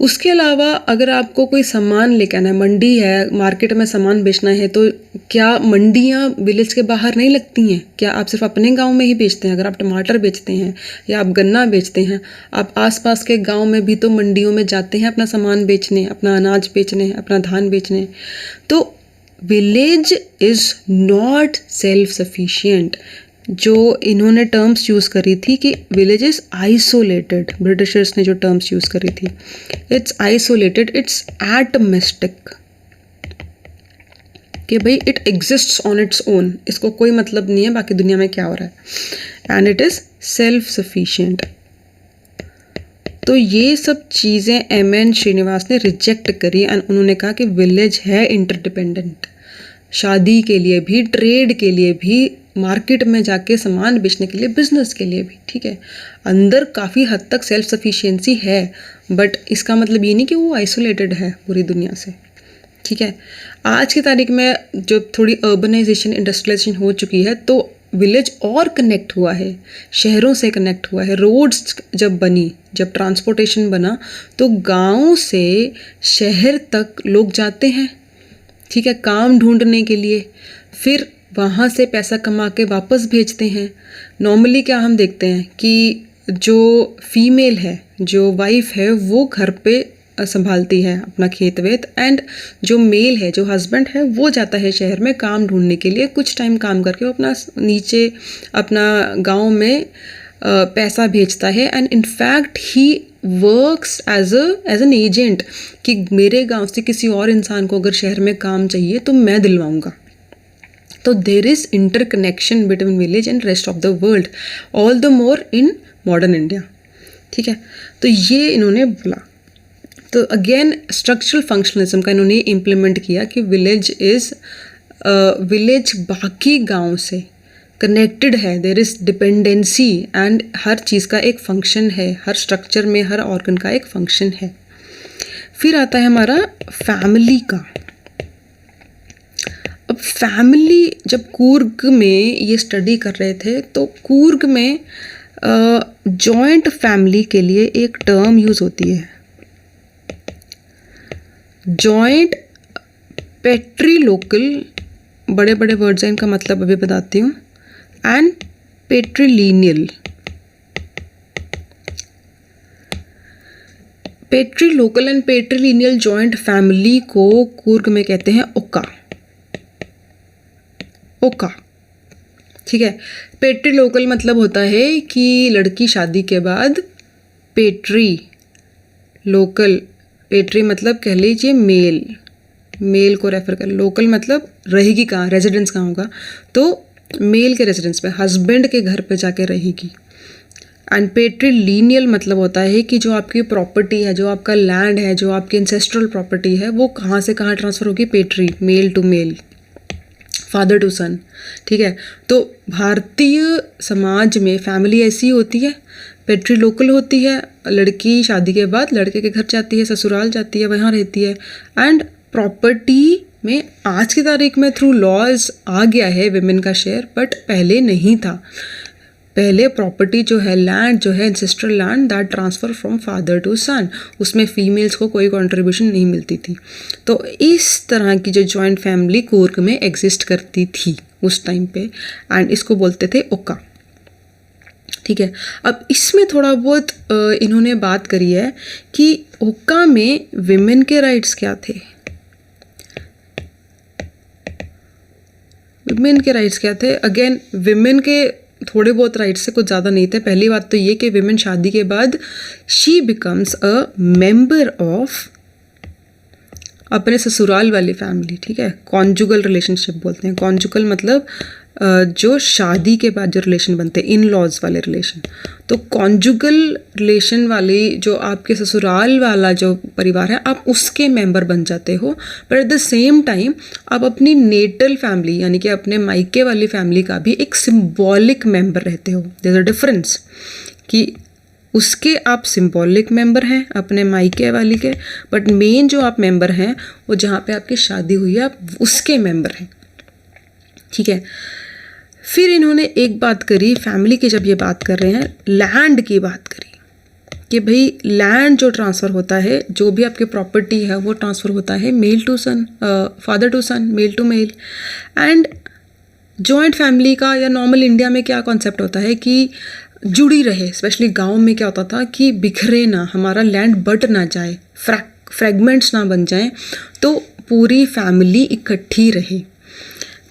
उसके अलावा अगर आपको कोई सामान लेकर आना है, मंडी है, मार्केट में सामान बेचना है, तो क्या मंडियाँ विलेज के बाहर नहीं लगती हैं? क्या आप सिर्फ अपने गांव में ही बेचते हैं? अगर आप टमाटर बेचते हैं या आप गन्ना बेचते हैं, आप आसपास के गांव में भी तो मंडियों में जाते हैं अपना सामान बेचने, अपना अनाज बेचने, अपना धान बेचने। तो village is not self sufficient. जो इन्होंने टर्म्स यूज़ करी थी कि विलेज इज़ आइसोलेटेड, ब्रिटिशर्स ने जो टर्म्स यूज़ करी थी, इट्स आइसोलेटेड, इट्स एटमिस्टिक, कि भाई it exists on its own, इसको कोई मतलब नहीं है बाकी दुनिया में क्या हो रहा है, and it is self sufficient. तो ये सब चीज़ें एम.एन. श्रीनिवास ने रिजेक्ट करी एंड उन्होंने कहा कि विलेज है इंटरडिपेंडेंट, शादी के लिए भी, ट्रेड के लिए भी, मार्केट में जाके सामान बेचने के लिए, बिजनेस के लिए भी, ठीक है। अंदर काफ़ी हद तक सेल्फ सफिशिएंसी है, बट इसका मतलब ये नहीं कि वो आइसोलेटेड है पूरी दुनिया से, ठीक है। आज की तारीख में जो थोड़ी अर्बनाइजेशन, इंडस्ट्रियलाइजेशन हो चुकी है, तो विलेज और कनेक्ट हुआ है, शहरों से कनेक्ट हुआ है। रोड्स जब बनी, जब ट्रांसपोर्टेशन बना, तो गांव से शहर तक लोग जाते हैं, ठीक है, काम ढूंढने के लिए, फिर वहाँ से पैसा कमा के वापस भेजते हैं। नॉर्मली क्या हम देखते हैं कि जो फीमेल है, जो वाइफ है, वो घर पे संभालती है अपना खेत वेत, एंड जो मेल है, जो हस्बैंड है, वो जाता है शहर में काम ढूंढने के लिए। कुछ टाइम काम करके वो अपना नीचे अपना गांव में पैसा भेजता है, and in fact he works as an agent कि मेरे गांव से किसी और इंसान को अगर शहर में काम चाहिए तो मैं दिलवाऊंगा। तो there is interconnection between village and rest of the world, all the more in modern India, ठीक है। तो ये इन्होंने बोला। तो अगेन स्ट्रक्चरल फंक्शनलिज्म का इन्होंने इम्प्लीमेंट किया कि विलेज बाकी गांव से कनेक्टेड है, देर इज़ डिपेंडेंसी, एंड हर चीज़ का एक फंक्शन है, हर स्ट्रक्चर में हर ऑर्गन का एक फंक्शन है। फिर आता है हमारा फैमिली का। अब फैमिली, जब कूर्ग में ये स्टडी कर रहे थे, तो कूर्ग में जॉइंट फैमिली के लिए एक टर्म यूज़ होती है, जॉइंट पेट्रीलोकल, बड़े बड़े वर्ड्स हैं, इनका मतलब अभी बताती हूँ, एंड पेट्रीलिनियल। पेट्रीलोकल एंड पेट्रीलिनियल जॉइंट फैमिली को कूर्ग में कहते हैं ओका, ओका, ठीक है। पेट्रीलोकल मतलब होता है कि लड़की शादी के बाद पेट्री लोकल, पेट्री मतलब कह लीजिए मेल, मेल को रेफर कर, लोकल मतलब रहेगी कहाँ, रेजिडेंस कहाँ होगा, तो मेल के रेजिडेंस पे, हस्बैंड के घर पे जाके रहेगी। एंड पेट्रीलिनियल मतलब होता है कि जो आपकी प्रॉपर्टी है, जो आपका लैंड है, जो आपकी एंसेस्ट्रल प्रॉपर्टी है, वो कहाँ से कहाँ ट्रांसफ़र होगी, पेट्री, male to male, father to son. ठीक है, तो भारतीय समाज में फैमिली ऐसी होती है, पेट्री लोकल होती है, लड़की शादी के बाद लड़के के घर जाती है, ससुराल जाती है, वहाँ रहती है। एंड प्रॉपर्टी में आज की तारीख में थ्रू लॉज आ गया है विमेन का शेयर, बट पहले नहीं था। पहले प्रॉपर्टी जो है, लैंड जो है, ancestral land, that transfer from father to son, उसमें फीमेल्स को कोई कंट्रीब्यूशन नहीं मिलती थी। तो इस तरह की जो जॉइंट फैमिली कूर्ग में एग्जिस्ट करती थी उस टाइम पे, एंड इसको बोलते थे ओका। ठीक है, अब इसमें थोड़ा बहुत इन्होंने बात करी है कि ओका में विमेन के राइट्स क्या थे, विमेन के राइट्स क्या थे। अगेन विमेन के थोड़े बहुत राइट्स से, कुछ ज़्यादा नहीं थे। पहली बात तो ये कि विमेन शादी के बाद she becomes a member of अपने ससुराल वाली फैमिली। ठीक है, कॉन्जुगल रिलेशनशिप बोलते हैं। कॉन्जुगल मतलब जो शादी के बाद जो रिलेशन बनते हैं, इन लॉज वाले रिलेशन। तो कॉन्जुगल रिलेशन वाली जो आपके ससुराल वाला जो परिवार है, आप उसके मेंबर बन जाते हो। But at the same time आप अपनी नेटल फैमिली यानी कि अपने मायके वाली फैमिली का भी एक सिंबॉलिक मेंबर रहते हो। देयर इज अ डिफरेंस कि उसके आप सिंबॉलिक मेंबर हैं अपने मायके वाली के, बट मेन जो आप मेंबर हैं वो जहाँ पे आपकी शादी हुई है, आप उसके मेंबर हैं। ठीक है, फिर इन्होंने एक बात करी, फैमिली की जब ये बात कर रहे हैं, लैंड की बात करी कि भाई लैंड जो ट्रांसफ़र होता है, जो भी आपकी प्रॉपर्टी है वो ट्रांसफ़र होता है male to son, father to son, male to male. And joint family का या नॉर्मल इंडिया में क्या कॉन्सेप्ट होता है कि जुड़ी रहे। स्पेशली गांव में क्या होता था कि बिखरे ना, हमारा लैंड बट ना जाए, फ्रैगमेंट्स ना बन जाएं, तो पूरी फैमिली इकट्ठी रहे।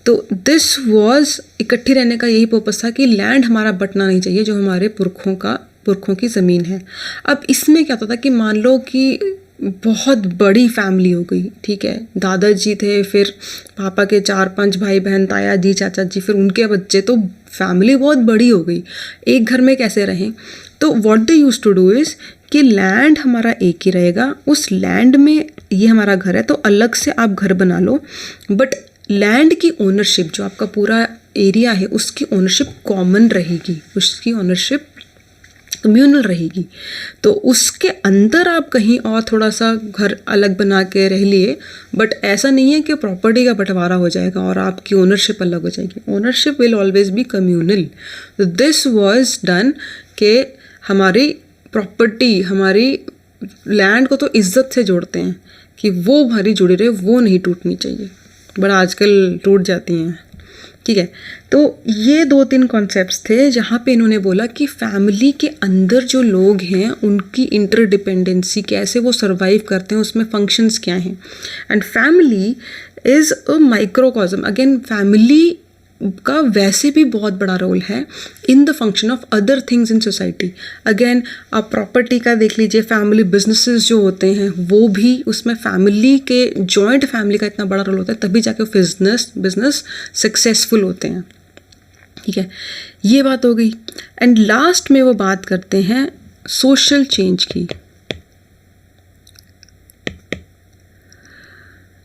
तो दिस वाज, इकट्ठी रहने का यही पर्पस था कि लैंड हमारा बटना नहीं चाहिए, जो हमारे पुरखों की ज़मीन है। अब इसमें क्या होता था कि मान लो कि बहुत बड़ी फैमिली हो गई। ठीक है, दादाजी थे, फिर पापा के 4-5 भाई बहन, ताया जी, चाचा जी, फिर उनके बच्चे, तो फैमिली बहुत बड़ी हो गई। एक घर में कैसे रहें, तो what they used to do is कि लैंड हमारा एक ही रहेगा, उस लैंड में ये हमारा घर है तो अलग से आप घर बना लो, बट लैंड की ओनरशिप, जो आपका पूरा एरिया है उसकी ओनरशिप कॉमन रहेगी, उसकी ओनरशिप कम्यूनल रहेगी। तो उसके अंदर आप कहीं और थोड़ा सा घर अलग बना के रह लिए, बट ऐसा नहीं है कि प्रॉपर्टी का बंटवारा हो जाएगा और आपकी ओनरशिप अलग हो जाएगी। Ownership will always be communal. तो दिस वाज डन कि हमारी प्रॉपर्टी, हमारी लैंड को तो इज्जत से जोड़ते हैं कि वो हमारी जुड़ी रहे, वो नहीं टूटनी चाहिए, बट आजकल टूट जाती हैं। ठीक है, तो ये 2-3 कॉन्सेप्ट्स थे जहाँ पे इन्होंने बोला कि फैमिली के अंदर जो लोग हैं उनकी इंटरडिपेंडेंसी, कैसे वो सर्वाइव करते हैं, उसमें फंक्शंस क्या हैं। And family is a microcosm. Again family का वैसे भी बहुत बड़ा रोल है in the function of other things in society. Again आप प्रॉपर्टी का देख लीजिए, फैमिली बिजनेसेस जो होते हैं वो भी, उसमें फैमिली के, जॉइंट फैमिली का इतना बड़ा रोल होता है, तभी जाके बिजनेस सक्सेसफुल होते हैं। ठीक है, ये बात हो गई। एंड लास्ट में वो बात करते हैं सोशल चेंज की।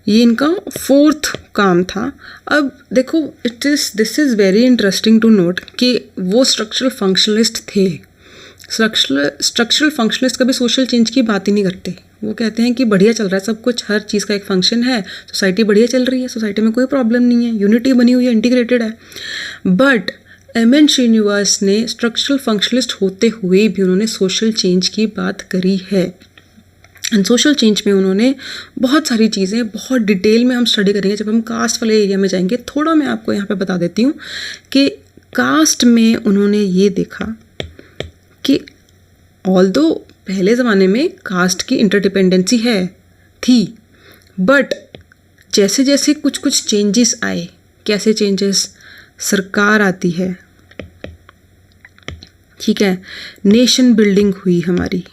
ये इनका 4th काम था। अब देखो, this is very interesting to note कि वो स्ट्रक्चरल फंक्शनलिस्ट थे। स्ट्रक्चरल फंक्शनलिस्ट कभी सोशल चेंज की बात ही नहीं करते। वो कहते हैं कि बढ़िया चल रहा है सब कुछ, हर चीज़ का एक फंक्शन है, सोसाइटी बढ़िया चल रही है, सोसाइटी में कोई प्रॉब्लम नहीं है, यूनिटी बनी हुई है, इंटीग्रेटेड है। But M.N.. श्रीनिवास ने स्ट्रक्चरल फंक्शनलिस्ट होते हुए भी उन्होंने सोशल चेंज की बात करी है। एंड सोशल चेंज में उन्होंने बहुत सारी चीज़ें, बहुत डिटेल में हम स्टडी करेंगे जब हम कास्ट वाले एरिया में जाएंगे। थोड़ा मैं आपको यहाँ पे बता देती हूँ कि कास्ट में उन्होंने ये देखा कि ऑल्दो पहले ज़माने में कास्ट की इंटरडिपेंडेंसी थी, बट जैसे जैसे कुछ कुछ चेंजेस आए, कैसे चेंजेस, सरकार आती है, ठीक है, नेशन बिल्डिंग हुई हमारी।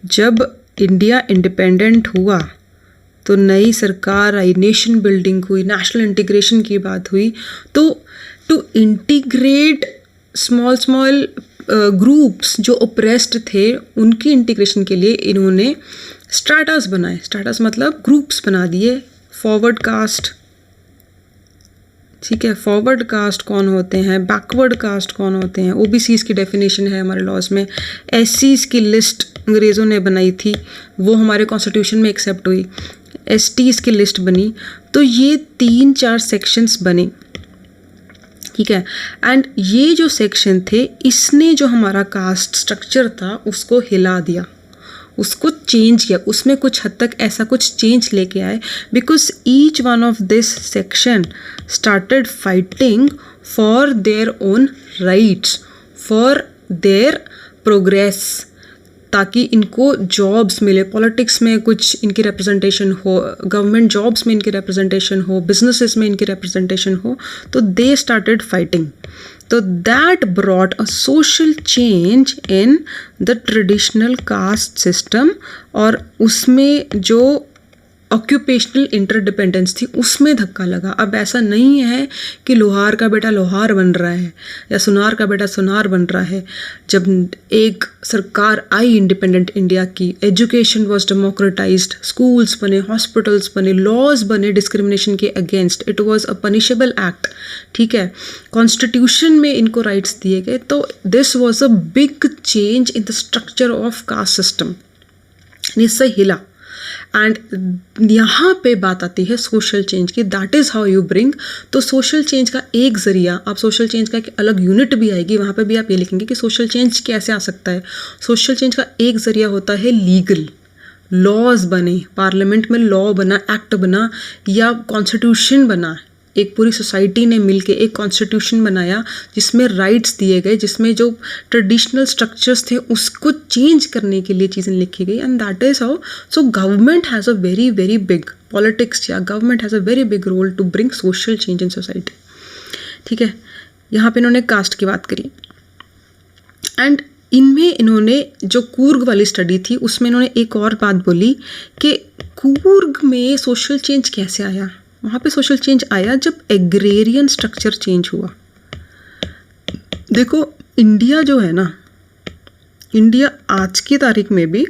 जब इंडिया इंडिपेंडेंट हुआ तो नई सरकार आई, नेशन बिल्डिंग हुई, नेशनल इंटीग्रेशन की बात हुई। तो टू इंटीग्रेट स्मॉल ग्रुप्स जो ओप्रेस्ड थे उनकी इंटीग्रेशन के लिए इन्होंने स्ट्राटास बनाए। स्ट्राटास मतलब ग्रुप्स बना दिए। फॉरवर्ड कास्ट, ठीक है, फॉरवर्ड कास्ट कौन होते हैं, बैकवर्ड कास्ट कौन होते हैं, ओबीसीज की डेफिनेशन है हमारे लॉज में। एससीज की लिस्ट अंग्रेज़ों ने बनाई थी, वो हमारे कॉन्स्टिट्यूशन में एक्सेप्ट हुई। एसटीज की लिस्ट बनी। तो ये 3-4 सेक्शंस बने, ठीक है। एंड ये जो सेक्शन थे इसने जो हमारा कास्ट स्ट्रक्चर था उसको हिला दिया, उसको चेंज किया, उसमें कुछ हद तक ऐसा कुछ चेंज लेके आए। Because each one of this section started fighting for their own rights, for their progress, ताकि इनको जॉब्स मिले, पॉलिटिक्स में कुछ इनकी रिप्रेजेंटेशन हो, गवर्नमेंट जॉब्स में इनकी रिप्रेजेंटेशन हो, बिजनेसेस में इनकी रिप्रेजेंटेशन हो। तो दे स्टार्टेड फाइटिंग। तो that brought a social change in the traditional caste system, और उसमें जो ऑक्यूपेशनल इंटरडिपेंडेंस थी उसमें धक्का लगा। अब ऐसा नहीं है कि लोहार का बेटा लोहार बन रहा है या सुनार का बेटा सुनार बन रहा है। जब एक सरकार आई इंडिपेंडेंट इंडिया की, एजुकेशन वॉज डेमोक्रेटाइज्ड, स्कूल्स बने, हॉस्पिटल्स बने, लॉज बने डिस्क्रिमिनेशन के against, it was a punishable act, ठीक है। कॉन्स्टिट्यूशन में इनको राइट्स दिए गए। तो this was a big change in the structure of caste system, इससे हिला। एंड यहाँ पे बात आती है सोशल चेंज की, that is how you bring. तो सोशल चेंज का एक ज़रिया, आप सोशल चेंज का एक अलग यूनिट भी आएगी, वहाँ पे भी आप ये लिखेंगे कि सोशल चेंज कैसे आ सकता है। सोशल चेंज का एक ज़रिया होता है लीगल, लॉज बने, पार्लियामेंट में लॉ बना, एक्ट बना, या कॉन्स्टिट्यूशन बना। एक पूरी सोसाइटी ने मिलके एक कॉन्स्टिट्यूशन बनाया जिसमें राइट्स दिए गए, जिसमें जो ट्रेडिशनल स्ट्रक्चर्स थे उसको चेंज करने के लिए चीज़ें लिखी गई। And that is how, so government has a very very big, politics या government has a very big role to bring social change in society, ठीक है। यहाँ पे इन्होंने कास्ट की बात करी। एंड इनमें इन्होंने जो कूर्ग वाली स्टडी थी उसमें इन्होंने एक और बात बोली कि कूर्ग में सोशल चेंज कैसे आया। वहाँ पे सोशल चेंज आया जब एग्रेरियन स्ट्रक्चर चेंज हुआ। देखो इंडिया जो है ना, इंडिया आज की तारीख में भी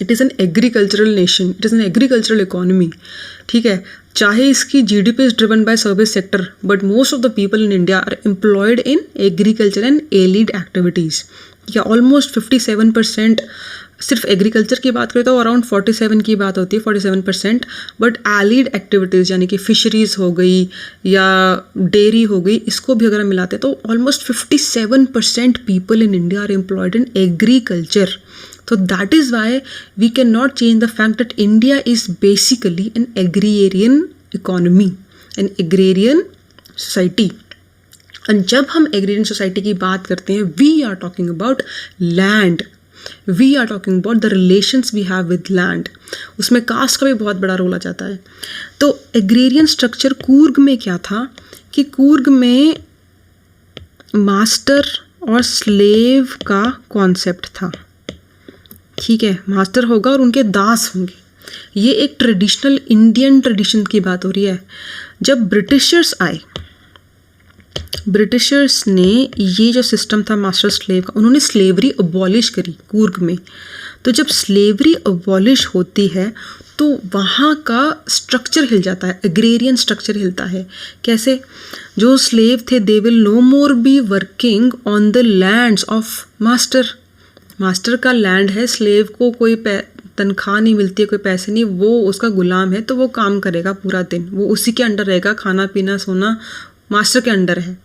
it is an agricultural nation, it is an agricultural economy, ठीक है। चाहे इसकी GDP is driven by service sector, but most of the people in India are employed in agriculture and allied activities. या ऑलमोस्ट 57%, सिर्फ agriculture की बात करें तो अराउंड 47 की बात होती है, 47%। बट एलिड एक्टिविटीज़ यानी कि फिशरीज़ हो गई या डेयरी हो गई, इसको भी अगर हम मिलाते हैं तो almost 57% people in India are employed in agriculture. So that is why we cannot change the fact that India is basically an agrarian economy, an agrarian society. And जब हम agrarian society की बात करते हैं, we are talking about land. We are talking about the relations we have with land. उसमें cast का भी बहुत बड़ा रोल आ जाता है। तो agrarian structure कूर्ग में क्या था कि कूर्ग में मास्टर और स्लेव का कॉन्सेप्ट था, ठीक है। मास्टर होगा और उनके दास होंगे। ये एक ट्रेडिशनल इंडियन ट्रेडिशन की बात हो रही है। जब ब्रिटिशर्स आए, ब्रिटिशर्स ने ये जो सिस्टम था मास्टर स्लेव का, उन्होंने स्लेवरी अबॉलिश करी कूर्ग में। तो जब स्लेवरी अबॉलिश होती है तो वहाँ का स्ट्रक्चर हिल जाता है, एग्रेरियन स्ट्रक्चर हिलता है। कैसे? जो स्लेव थे they will no more be working on the lands of master. Master का लैंड है, स्लेव को कोई तनख्वाह नहीं मिलती है, कोई पैसे नहीं, वो उसका गुलाम है, तो वो काम करेगा पूरा दिन, वो उसी के अंडर रहेगा, खाना पीना सोना मास्टर के अंडर है।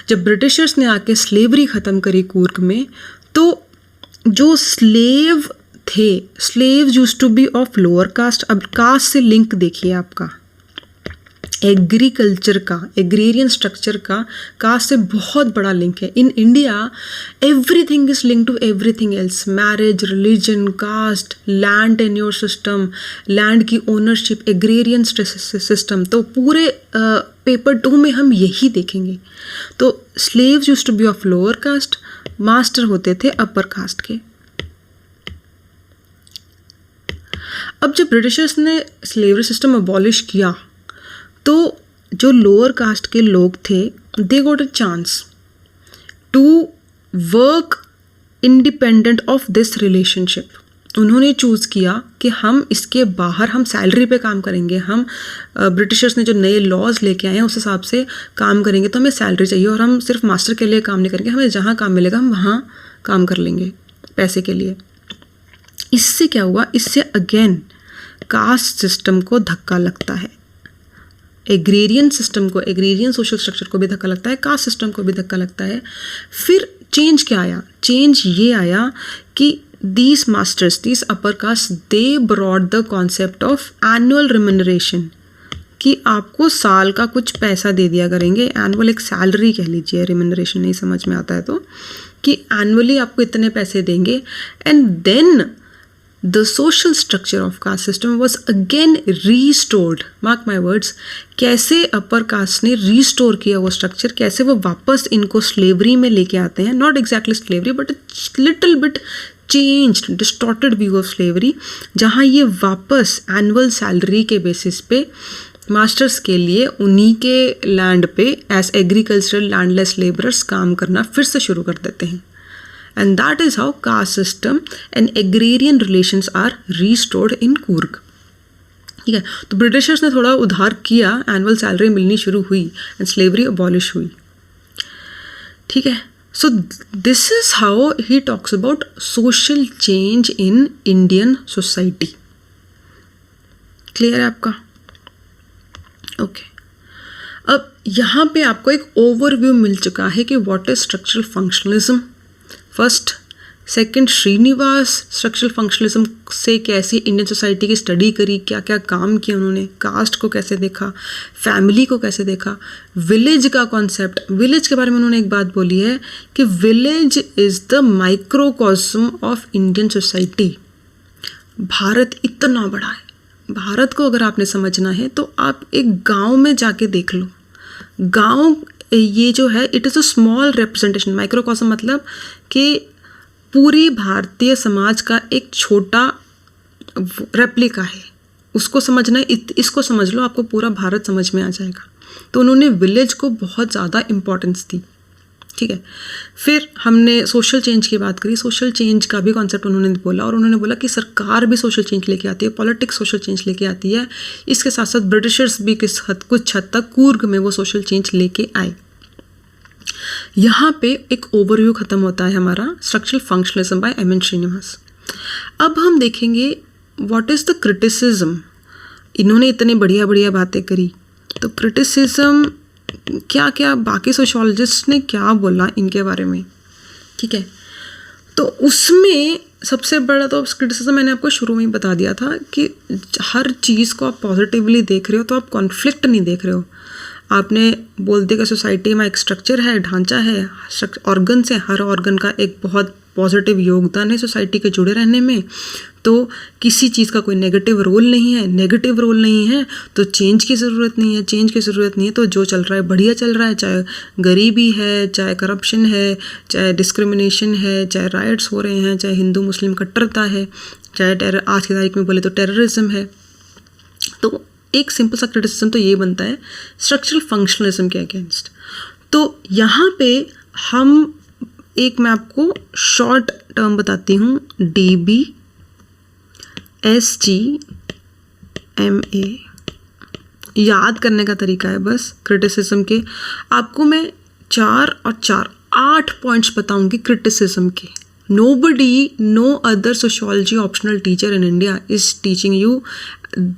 जब ब्रिटिशर्स ने आके स्लेवरी ख़त्म करी कूर्ग में, तो जो स्लेव थे, slave used to be of lower caste. अब कास्ट से लिंक देखिए आपका, एग्रीकल्चर का, एग्रेरियन स्ट्रक्चर का कास्ट से बहुत बड़ा लिंक है। In India everything is link to everything else, marriage, religion, caste, land tenure system, land की ओनरशिप, एग्रेरियन सिस्टम। तो पूरे पेपर 2 में हम यही देखेंगे। तो slaves used to be of lower caste, master होते थे अपर कास्ट के। अब जब ब्रिटिशर्स ने स्लेवरी सिस्टम अबॉलिश किया तो जो लोअर कास्ट के लोग थे they got a chance to work independent of this relationship. उन्होंने चूज़ किया कि हम इसके बाहर हम सैलरी पे काम करेंगे, हम ब्रिटिशर्स ने जो नए लॉज लेके आए हैं उस हिसाब से काम करेंगे, तो हमें सैलरी चाहिए और हम सिर्फ मास्टर के लिए काम नहीं करेंगे, हमें जहाँ काम मिलेगा हम वहाँ काम कर लेंगे पैसे के लिए. इससे क्या हुआ, इससे अगेन कास्ट सिस्टम को धक्का लगता है, एग्रेरियन सिस्टम को, एग्रेरियन सोशल स्ट्रक्चर को भी धक्का लगता है, कास्ट सिस्टम को भी धक्का लगता है. फिर चेंज क्या आया, चेंज ये आया कि these masters, these upper caste, they brought the concept of annual remuneration कि आपको साल का कुछ पैसा दे दिया करेंगे. एनुअल एक सैलरी कह लीजिए, रिम्यूनरेशन नहीं समझ में आता है तो, कि एनुअली आपको इतने पैसे देंगे. And then the social structure of caste system was again restored. Mark my words, कैसे अपर कास्ट ने रीस्टोर किया वो स्ट्रक्चर, कैसे वो वापस इनको स्लेवरी में लेके आते हैं. Not exactly slavery but little bit changed, distorted view of slavery, जहाँ ये वापस एनुअल सैलरी के बेसिस पे मास्टर्स के लिए उन्हीं के लैंड पे एज एग्रीकल्चरल लैंडलेस लेबरर्स काम करना फिर से शुरू कर देते हैं. And that is how caste system and agrarian relations are restored in Coorg. ठीक है, तो ब्रिटिशर्स ने थोड़ा उधार किया, एनुअल सैलरी मिलनी शुरू हुई एंड स्लेवरी अबॉलिश हुई. ठीक है, so this is how he talks about social change in Indian society. Clear है आपका? ओके, अब यहाँ पे आपको एक ओवरव्यू मिल चुका है कि what is structural functionalism. First, second, Srinivas structural functionalism से कैसे इंडियन सोसाइटी की स्टडी करी, क्या क्या काम किया उन्होंने, कास्ट को कैसे देखा, फैमिली को कैसे देखा, विलेज का कॉन्सेप्ट. विलेज के बारे में उन्होंने एक बात बोली है कि village is the microcosm of Indian society. Bharat इतना बड़ा है, भारत को अगर आपने समझना है तो आप एक गांव में जाके देख लो. गांव ये जो है it is a small representation. Microcosm मतलब कि पूरी भारतीय समाज का एक छोटा रेप्लिका है. उसको समझना है, इसको समझ लो, आपको पूरा भारत समझ में आ जाएगा. तो उन्होंने विलेज को बहुत ज़्यादा इम्पोर्टेंस दी. ठीक है, फिर हमने सोशल चेंज की बात करी. सोशल चेंज का भी कॉन्सेप्ट उन्होंने बोला और उन्होंने बोला कि सरकार भी सोशल चेंज लेके आती है, पॉलिटिक्स सोशल चेंज लेके आती है. इसके साथ साथ ब्रिटिशर्स भी कुछ हद तक कूर्ग में वो सोशल चेंज लेके आए. यहाँ पे एक ओवरव्यू खत्म होता है हमारा structural functionalism by M N Srinivas. अब हम देखेंगे व्हाट इज़ द क्रिटिसिज्म. इन्होंने इतने बढ़िया बढ़िया बातें करी, तो क्रिटिसिज्म क्या क्या बाकी सोशोलॉजिस्ट ने क्या बोला इनके बारे में. ठीक है, तो उसमें सबसे बड़ा तो क्रिटिसिज्म मैंने आपको शुरू में ही बता दिया था कि हर चीज़ को आप पॉजिटिवली देख रहे हो तो आप कॉन्फ्लिक्ट नहीं देख रहे हो. आपने बोल दिया कि सोसाइटी में एक स्ट्रक्चर है, ढांचा है, ऑर्गन्स है, हर ऑर्गन का एक बहुत पॉजिटिव योगदान है सोसाइटी के जुड़े रहने में. तो किसी चीज़ का कोई नेगेटिव रोल नहीं है. नेगेटिव रोल नहीं है तो चेंज की ज़रूरत नहीं है. चेंज की ज़रूरत नहीं है तो जो चल रहा है बढ़िया चल रहा है, चाहे गरीबी है, चाहे करप्शन है, चाहे डिस्क्रिमिनेशन है, चाहे राइट्स हो रहे हैं, चाहे हिंदू मुस्लिम कट्टरता है, चाहे आज की तारीख में बोले तो टेररिज्म है. तो एक सिंपल सा क्रिटिसिज्म तो ये बनता है स्ट्रक्चरल फंक्शनलिज्म के अगेंस्ट. तो यहाँ पे हम एक मैं आपको शॉर्ट टर्म बताती हूँ, DBSGMA. याद करने का तरीका है बस क्रिटिसिज्म के. आपको मैं 8 पॉइंट्स बताऊंगी क्रिटिसिज्म के. no other sociology optional teacher in India is teaching you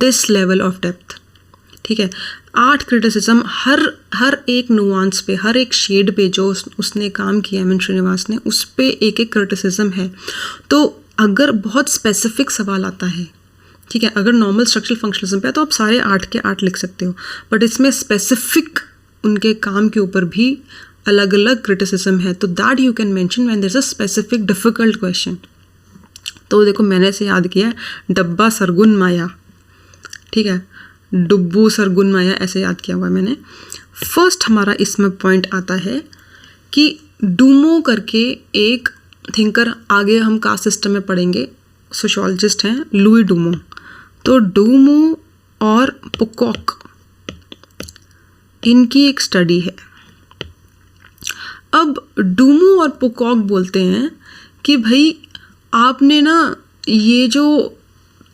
this level of depth. ठीक है, 8 क्रिटिसिज्म हर एक नुआंस पे, हर एक शेड पे जो उसने काम किया एम एन श्रीनिवास ने, उस पे एक एक क्रिटिसिज्म है. तो अगर बहुत स्पेसिफिक सवाल आता है, ठीक है, अगर नॉर्मल स्ट्रक्चरल फंक्शनलिज्म पे है तो आप सारे 8 के 8 लिख सकते हो, बट इसमें स्पेसिफिक उनके काम के ऊपर भी अलग अलग क्रिटिसिज्म है. तो that you can mention when there is a specific difficult question. तो देखो मैंने से याद किया है डब्बा सरगुन माया, ठीक है, डुब्बू सरगुन माया ऐसे याद किया हुआ है मैंने. फर्स्ट हमारा इसमें पॉइंट आता है कि डूमो करके एक थिंकर, आगे हम कास्ट सिस्टम में पढ़ेंगे, सोशोलॉजिस्ट हैं लुई डूमो. तो डूमो और पुकॉक, इनकी एक स्टडी है। अब डूमो और पुकॉक बोलते हैं कि भाई आपने ना ये जो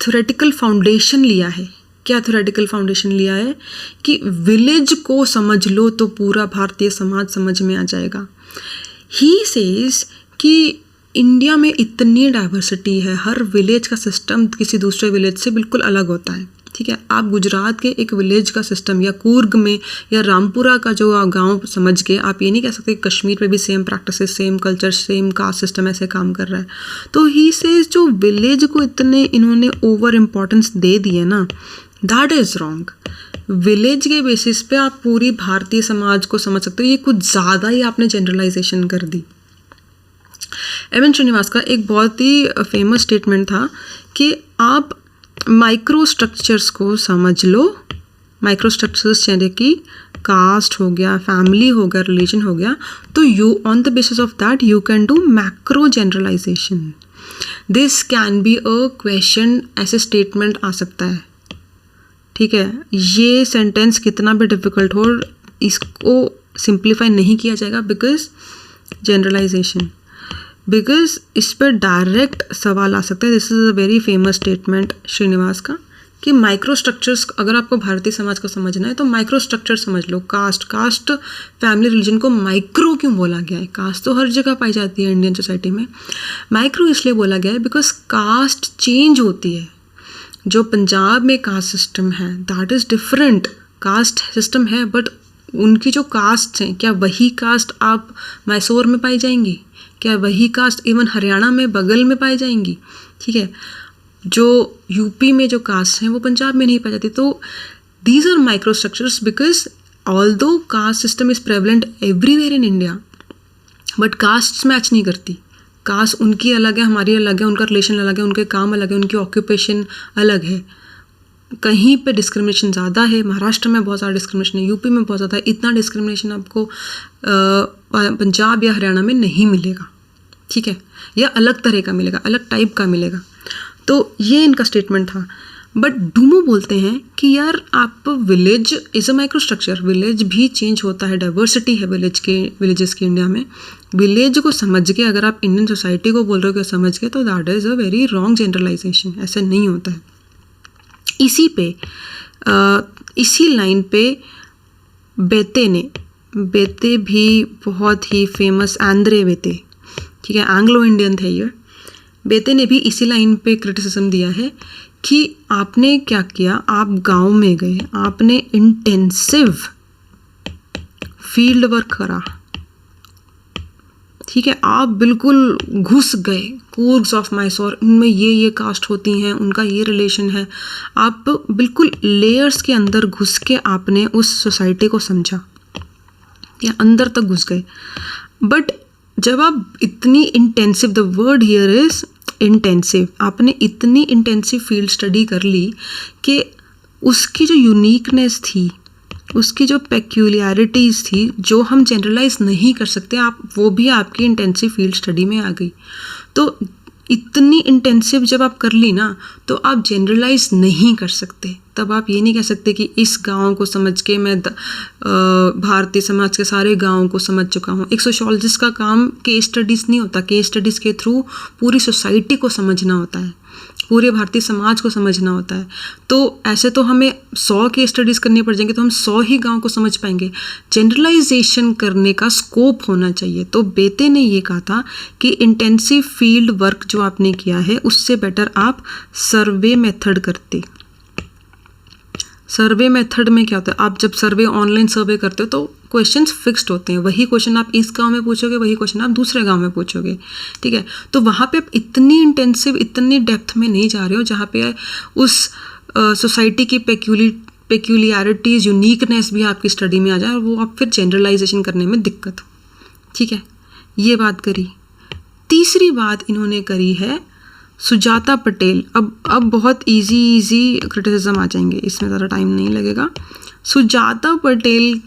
थ्योरेटिकल फाउंडेशन लिया है, क्या थ्योरेटिकल फाउंडेशन लिया है कि विलेज को समझ लो तो पूरा भारतीय समाज समझ में आ जाएगा। ही सेज कि इंडिया में इतनी डाइवर्सिटी है, हर विलेज का सिस्टम किसी दूसरे विलेज से बिल्कुल अलग होता है। ठीक है, आप गुजरात के एक विलेज का सिस्टम या कूर्ग में या रामपुरा का जो आप गांव समझ के आप ये नहीं कह सकते कश्मीर में भी same practices, same culture, same caste system ऐसे काम कर रहा है। तो ही सेज जो विलेज को इतने इन्होंने ओवर इम्पोर्टेंस दे दिए ना, दैट इज़ रॉन्ग। विलेज के बेसिस पे आप पूरी भारतीय समाज को समझ सकते हो, ये कुछ ज़्यादा ही आपने जनरलाइजेशन कर दी। एम.एन. श्रीनिवास का एक बहुत ही फेमस स्टेटमेंट था कि आप माइक्रो स्ट्रक्चर्स को समझ लो। माइक्रो स्ट्रक्चर्स जैसे कि कास्ट हो गया, फैमिली हो गया, रिलीजन हो गया, तो you on the basis of that you can do macro generalisation. This can be a question, ऐसे स्टेटमेंट आ सकता है। ठीक है, ये सेंटेंस कितना भी डिफिकल्ट हो इसको सिंप्लीफाई नहीं किया जाएगा बिकॉज जनरलाइजेशन, बिकॉज इस पर डायरेक्ट सवाल आ सकता है। This is a very famous statement Srinivas का कि माइक्रो स्ट्रक्चर्स, अगर आपको भारतीय समाज को समझना है तो माइक्रो स्ट्रक्चर समझ लो। कास्ट, फैमिली, रिलीजन को माइक्रो क्यों बोला गया है? कास्ट तो हर जगह पाई जाती है इंडियन सोसाइटी में, माइक्रो इसलिए बोला गया है बिकॉज कास्ट चेंज होती है। जो पंजाब में कास्ट सिस्टम है that is different, caste system है, बट उनकी जो कास्ट हैं, क्या वही कास्ट आप मैसूर में पाई जाएंगी? क्या वही कास्ट इवन हरियाणा में बगल में पाई जाएंगी? ठीक है, जो यूपी में जो कास्ट हैं वो पंजाब में नहीं पाई जाती। तो these are micro structures because although caste system is prevalent everywhere in India, but caste match नहीं करती। कास्ट उनकी अलग है, हमारी अलग है, उनका रिलेशन अलग है, उनके काम अलग है, उनकी ऑक्यूपेशन अलग है। कहीं पे डिस्क्रिमिनेशन ज़्यादा है, महाराष्ट्र में बहुत ज़्यादा डिस्क्रिमिनेशन है, यूपी में बहुत ज़्यादा है। इतना डिस्क्रिमिनेशन आपको पंजाब या हरियाणा में नहीं मिलेगा। ठीक है, या अलग तरह का मिलेगा, अलग टाइप का मिलेगा। तो ये इनका स्टेटमेंट था। बट डूमो बोलते हैं कि यार आप village is a micro structure, village भी चेंज होता है, डाइवर्सिटी है विलेजेस की इंडिया में। विलेज को समझ के अगर आप इंडियन सोसाइटी को बोल रहे हो कि समझ के, तो that is a very wrong generalisation, ऐसा नहीं होता है। इसी लाइन पे बेते भी बहुत ही फेमस, आंद्रे बेते, ठीक है, एंग्लो इंडियन थे ये। बेते ने भी इसी लाइन पे क्रिटिसिज्म दिया है कि आपने क्या किया, आप गांव में गए, आपने इंटेंसिव फील्ड वर्क करा। ठीक है, आप बिल्कुल घुस गए, कूर्ग्स ऑफ मैसूर, उनमें ये कास्ट होती हैं, उनका ये रिलेशन है। आप बिल्कुल लेयर्स के अंदर घुस के आपने उस सोसाइटी को समझा या अंदर तक घुस गए। बट जब आप इतनी intensive, the word here is intensive, आपने इतनी इंटेंसिव फील्ड स्टडी कर ली कि उसकी जो यूनिकनेस थी, उसकी जो पेक्यूलियरिटीज़ थी, जो हम जनरलाइज नहीं कर सकते, आप वो भी आपकी इंटेंसिव फील्ड स्टडी में आ गई। तो इतनी इंटेंसिव जब आप कर ली ना, तो आप जनरलाइज नहीं कर सकते। तब आप ये नहीं कह सकते कि इस गांव को समझ के मैं भारतीय समाज के सारे गांवों को समझ चुका हूँ। एक सोशियोलॉजिस्ट का काम केस स्टडीज़ नहीं होता, केस स्टडीज़ के थ्रू पूरी सोसाइटी को समझना होता है, पूरे भारतीय समाज को समझना होता है। तो ऐसे तो हमें 100 केस स्टडीज़ करनी पड़ जाएंगे तो हम 100 ही गांव को समझ पाएंगे। जनरलाइजेशन करने का स्कोप होना चाहिए। तो बेते ने ये कहा था कि इंटेंसिव फील्ड वर्क जो आपने किया है उससे बेटर आप सर्वे मेथड करते। सर्वे मेथड में क्या होता है, आप जब सर्वे ऑनलाइन सर्वे करते हो तो क्वेश्चंस फिक्स्ड होते हैं। वही क्वेश्चन आप इस गांव में पूछोगे, वही क्वेश्चन आप दूसरे गांव में पूछोगे। ठीक है, तो वहाँ पे आप इतनी इंटेंसिव, इतनी डेप्थ में नहीं जा रहे हो जहाँ पे उस सोसाइटी की पेक्यूलियरिटीज़, यूनिकनेस भी आपकी स्टडी में आ जाए और वो आप फिर जनरलाइजेशन करने में दिक्कत। ठीक है, ये बात करी। तीसरी बात इन्होंने करी है सुजाता पटेल। अब बहुत इजी क्रिटिसिज्म आ जाएंगे, इसमें ज़्यादा टाइम नहीं लगेगा। सुजाता पटेल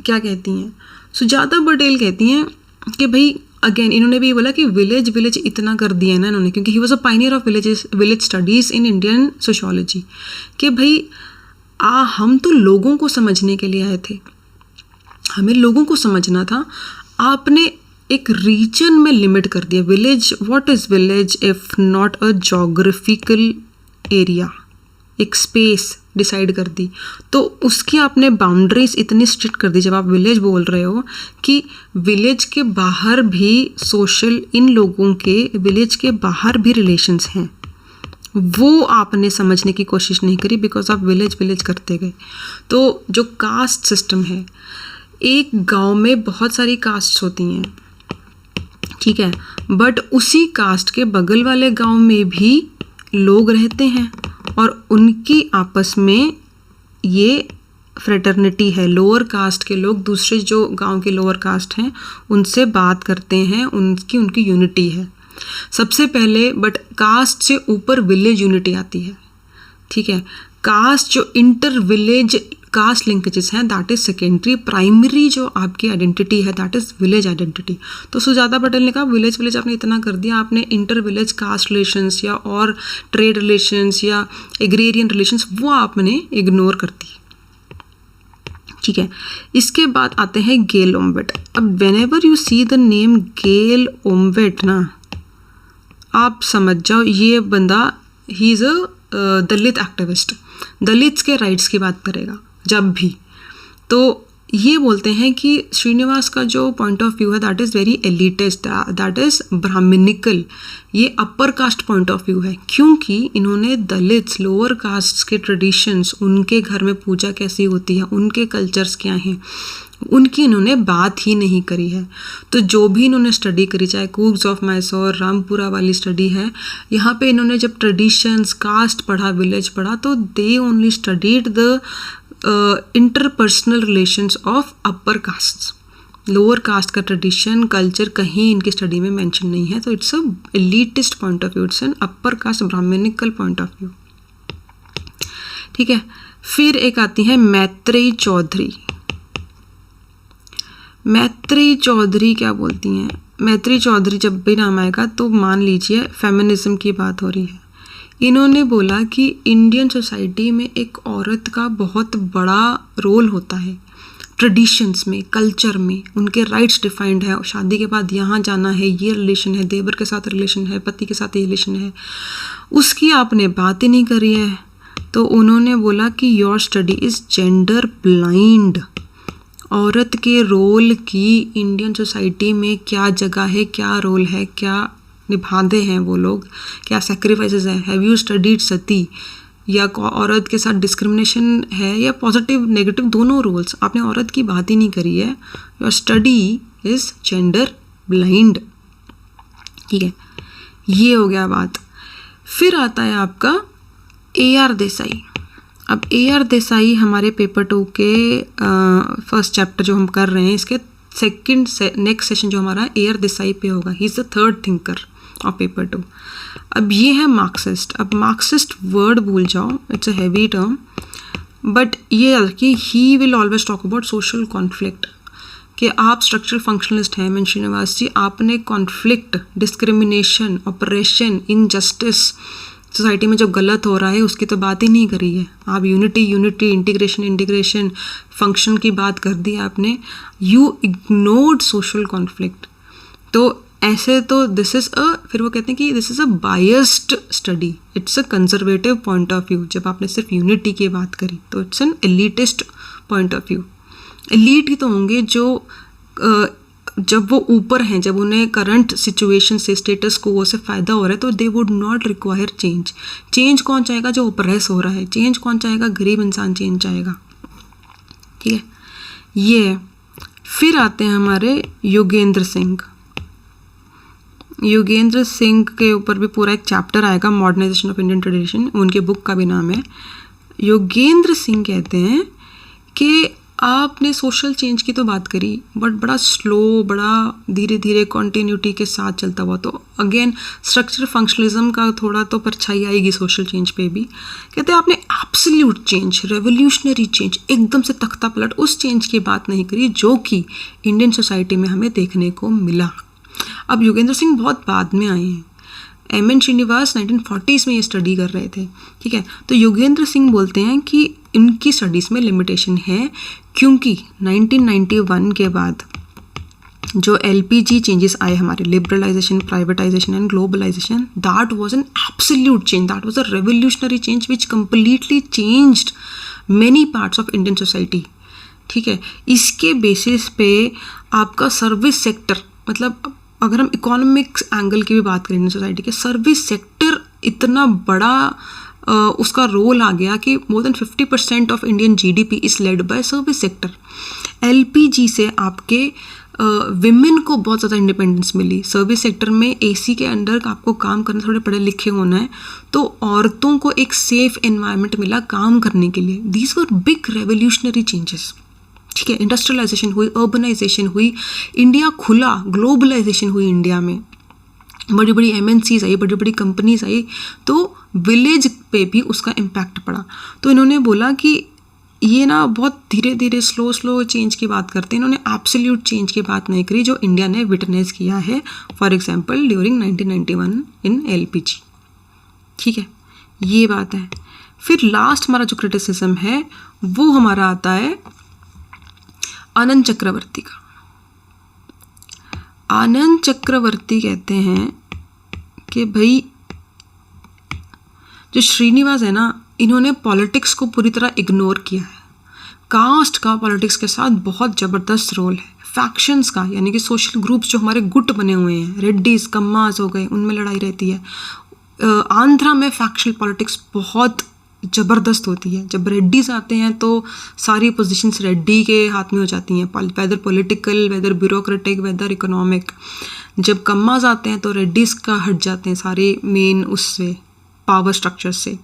क्या कहती हैं? सुजाता पटेल कहती हैं कि भाई अगेन इन्होंने भी बोला कि विलेज इतना कर दिया है ना इन्होंने, क्योंकि ही was a Pioneer of village studies in Indian sociology, कि भाई हम तो लोगों को समझने के लिए आए थे, हमें लोगों को समझना था, आपने एक रीजन में लिमिट कर दिया। Village, what is village if not a geographical area, एक स्पेस डिसाइड कर दी, तो उसकी आपने बाउंड्रीज इतनी स्ट्रिक्ट कर दी। जब आप विलेज बोल रहे हो कि विलेज के बाहर भी सोशल, इन लोगों के विलेज के बाहर भी रिलेशंस हैं, वो आपने समझने की कोशिश नहीं करी, बिकॉज आप विलेज करते गए। तो जो कास्ट सिस्टम है, एक गांव में बहुत सारी कास्ट्स होती हैं, ठीक है, बट उसी कास्ट के बगल वाले गांव में भी लोग रहते हैं और उनकी आपस में ये फ्रेटर्निटी है। लोअर कास्ट के लोग दूसरे जो गांव के लोअर कास्ट हैं उनसे बात करते हैं, उनकी यूनिटी है सबसे पहले। बट कास्ट से ऊपर विलेज यूनिटी आती है, ठीक है। कास्ट जो इंटर विलेज कास्ट लिंकेजेस हैं दैट इज सेकेंडरी, प्राइमरी जो आपकी आइडेंटिटी है दैट इज विलेज आइडेंटिटी। तो सुजाता पटेल ने कहा विलेज आपने इतना कर दिया, आपने इंटर विलेज कास्ट रिलेशंस या और ट्रेड रिलेशंस या एग्रेरियन रिलेशंस वो आपने इग्नोर कर दी, ठीक है। इसके बाद आते हैं गेल ओम्वेट। अब whenever you see the name Gail Omvedt ना, आप समझ जाओ ये बंदा ही is a Dalit activist, Dalits के राइट्स की बात करेगा जब भी। तो ये बोलते हैं कि श्रीनिवास का जो पॉइंट ऑफ व्यू है that is very elitist, that is Brahmanical, ये upper caste point of view है, क्योंकि इन्होंने दलित्स, लोअर कास्ट के ट्रेडिशंस, उनके घर में पूजा कैसी होती है, उनके कल्चर्स क्या हैं, उनकी इन्होंने बात ही नहीं करी है। तो जो भी इन्होंने स्टडी करी, चाहे कूक्स ऑफ मैसूर, रामपुरा वाली स्टडी है, यहाँ पे इन्होंने जब ट्रेडिशंस, कास्ट पढ़ा, विलेज पढ़ा, तो they only studied the interpersonal relations of upper castes. Lower caste का ट्रेडिशन, कल्चर कहीं इनकी स्टडी में मेंशन नहीं है। तो it's a elitist point of view, it's an upper caste Brahmanical point of view, ठीक है। फिर एक आती है मैत्रेयी चौधरी। मैत्रेयी चौधरी क्या बोलती हैं? मैत्रेयी चौधरी जब भी नाम आएगा तो मान लीजिए फेमिनिज्म की बात हो रही है। इन्होंने बोला कि इंडियन सोसाइटी में एक औरत का बहुत बड़ा रोल होता है, ट्रेडिशंस में, कल्चर में, उनके राइट्स डिफाइंड है, शादी के बाद यहाँ जाना है, ये रिलेशन है, देवर के साथ रिलेशन है, पति के साथ ये रिलेशन है, उसकी आपने बात ही नहीं करी है। तो उन्होंने बोला कि your study is gender blind. औरत के रोल की इंडियन सोसाइटी में क्या जगह है, क्या रोल है, क्या निभाते हैं वो लोग, क्या सेक्रीफाइसेस है। हैव यू स्टडीड सती, या औरत के साथ डिस्क्रिमिनेशन है, या पॉजिटिव नेगेटिव दोनों रोल्स, आपने औरत की बात ही नहीं करी है। Your study is gender blind, ठीक है। ये हो गया बात। फिर आता है आपका AR देसाई। अब AR देसाई हमारे पेपर 2 के फर्स्ट चैप्टर जो हम कर रहे हैं, इसके नेक्स्ट सेशन जो हमारा AR देसाई पे होगा। He is the third thinker of paper 2। अब ये है मार्क्सिस्ट। अब मार्क्सिस्ट वर्ड भूल जाओ, it's a heavy term, but ये है कि he will always talk about social conflict, कि आप स्ट्रक्चरल फंक्शनलिस्ट हैं मैं श्रीनिवास जी, आपने conflict, discrimination, operation, injustice, society में जो गलत हो रहा है उसकी तो बात ही नहीं करी है। आप यूनिटी, इंटीग्रेशन, फंक्शन की बात कर दी आपने, यू इग्नोर्ड सोशल कॉन्फ्लिक्ट। तो ऐसे तो दिस इज़ अ, फिर वो कहते हैं कि this is a biased study, it's a conservative point of view. जब आपने सिर्फ यूनिटी की बात करी तो it's an elitist point of view. Elite ही तो होंगे जो जब वो ऊपर हैं, जब उन्हें करंट सिचुएशन से, स्टेटस को से फ़ायदा हो रहा है, तो they would not require change. Change कौन चाहेगा? जो ओप्रेस हो रहा है। चेंज कौन चाहेगा? गरीब इंसान चेंज चाहेगा, ठीक है। ये फिर आते हैं हमारे योगेंद्र सिंह। योगेंद्र सिंह के ऊपर भी पूरा एक चैप्टर आएगा, मॉडर्नाइजेशन ऑफ इंडियन ट्रेडिशन, उनके बुक का भी नाम है। योगेंद्र सिंह कहते हैं कि आपने सोशल चेंज की तो बात करी, बट बड़ा स्लो, बड़ा धीरे धीरे कॉन्टीन्यूटी के साथ चलता हुआ। तो अगेन स्ट्रक्चर फंक्शनलिज्म का थोड़ा तो परछाई आएगी सोशल चेंज पे भी। कहते हैं आपने एब्सोल्यूट चेंज, रेवोल्यूशनरी चेंज, एकदम से तख्ता पलट, उस चेंज की बात नहीं करी जो कि इंडियन सोसाइटी में हमें देखने को मिला। अब योगेंद्र सिंह बहुत बाद में आए हैं, एम.एन. श्रीनिवास 1940s में ये स्टडी कर रहे थे, ठीक है। तो योगेंद्र सिंह बोलते हैं कि इनकी स्टडीज़ में लिमिटेशन है, क्योंकि 1991 के बाद जो LPG चेंजेस आए हमारे, liberalisation, privatisation and globalisation, that was an absolute change, that was a revolutionary change which completely changed many parts of Indian society, ठीक है। इसके बेसिस पे आपका सर्विस सेक्टर, मतलब अगर हम इकोनॉमिक्स एंगल की भी बात करें इंडियन सोसाइटी के, सर्विस सेक्टर इतना बड़ा उसका रोल आ गया कि more than 50% of Indian GDP is led by service sector. LPG से आपके विमेन को बहुत ज़्यादा इंडिपेंडेंस मिली। सर्विस सेक्टर में AC के अंडर आपको काम करना, थोड़े पढ़े लिखे होना है, तो औरतों को एक सेफ एनवायरनमेंट मिला काम करने के लिए। These were big revolutionary changes, ठीक है। इंडस्ट्रियलाइजेशन हुई, अर्बनाइजेशन हुई, इंडिया खुला, ग्लोबलाइजेशन हुई इंडिया में, बड़ी बड़ी MNCs आई, बड़ी बड़ी कंपनीज आई, तो विलेज पे भी उसका इम्पैक्ट पड़ा। तो इन्होंने बोला कि ये ना बहुत धीरे धीरे स्लो चेंज की बात करते हैं, इन्होंने एब्सोल्यूट चेंज की बात नहीं करी जो इंडिया ने विटनेस किया है, for example during 1991 in LPG, ठीक है, ये बात है। फिर लास्ट हमारा जो क्रिटिसिज्म है वो हमारा आता है आनंद चक्रवर्ती का। आनंद चक्रवर्ती कहते हैं कि भाई जो श्रीनिवास है ना, इन्होंने पॉलिटिक्स को पूरी तरह इग्नोर किया है। कास्ट का पॉलिटिक्स के साथ बहुत ज़बरदस्त रोल है, फैक्शंस का, यानी कि सोशल ग्रुप्स जो हमारे गुट बने हुए हैं, रेड्डीज, कम्मास हो गए, उनमें लड़ाई रहती है। आंध्रा में फैक्शनल पॉलिटिक्स बहुत ज़बरदस्त होती है। जब रेड्डीज आते हैं तो सारी पोजीशंस रेड्डी के हाथ में हो जाती हैं, whether political, whether bureaucratic, whether economic. जब कम्मास आते हैं तो रेड्डीज का हट जाते हैं सारे मेन उससे पावर स्ट्रक्चर से।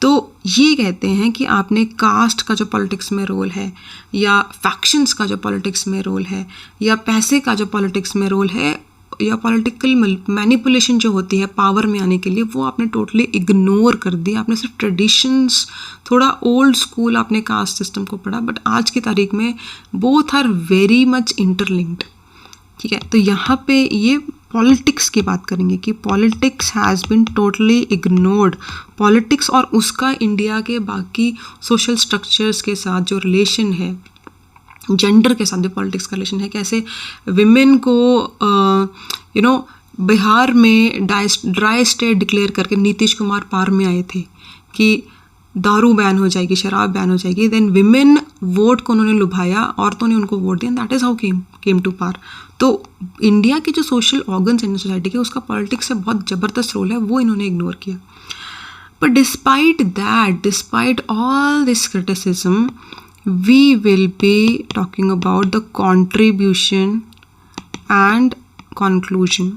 तो ये कहते हैं कि आपने कास्ट का जो पॉलिटिक्स में रोल है, या फैक्शंस का जो पॉलिटिक्स में रोल है, या पैसे का जो पॉलिटिक्स में रोल है, या पॉलिटिकल मैनिपुलेशन जो होती है पावर में आने के लिए, वो आपने टोटली इग्नोर कर दिया। आपने सिर्फ ट्रेडिशंस, थोड़ा ओल्ड स्कूल आपने कास्ट सिस्टम को पढ़ा, बट आज की तारीख में both are very much interlinked, ठीक है। तो यहाँ पे ये पॉलिटिक्स की बात करेंगे कि politics has been totally ignored. Politics और उसका इंडिया के बाकी सोशल स्ट्रक्चर्स के साथ जो रिलेशन है, जेंडर के साथ भी पॉलिटिक्स का रिलेशन है। कैसे विमेन को बिहार में ड्राई स्टेट डिक्लेयर करके नीतीश कुमार पार में आए थे कि दारू बैन हो जाएगी, शराब बैन हो जाएगी, देन विमेन वोट को उन्होंने लुभाया, औरतों ने उनको वोट दिया, that is how came to power. तो इंडिया के जो सोशल ऑर्गन्स हैं सोसाइटी के, उसका पॉलिटिक्स से बहुत ज़बरदस्त रोल है, वो इन्होंने इग्नोर किया। But despite that, despite all this criticism, we will be talking about the contribution and conclusion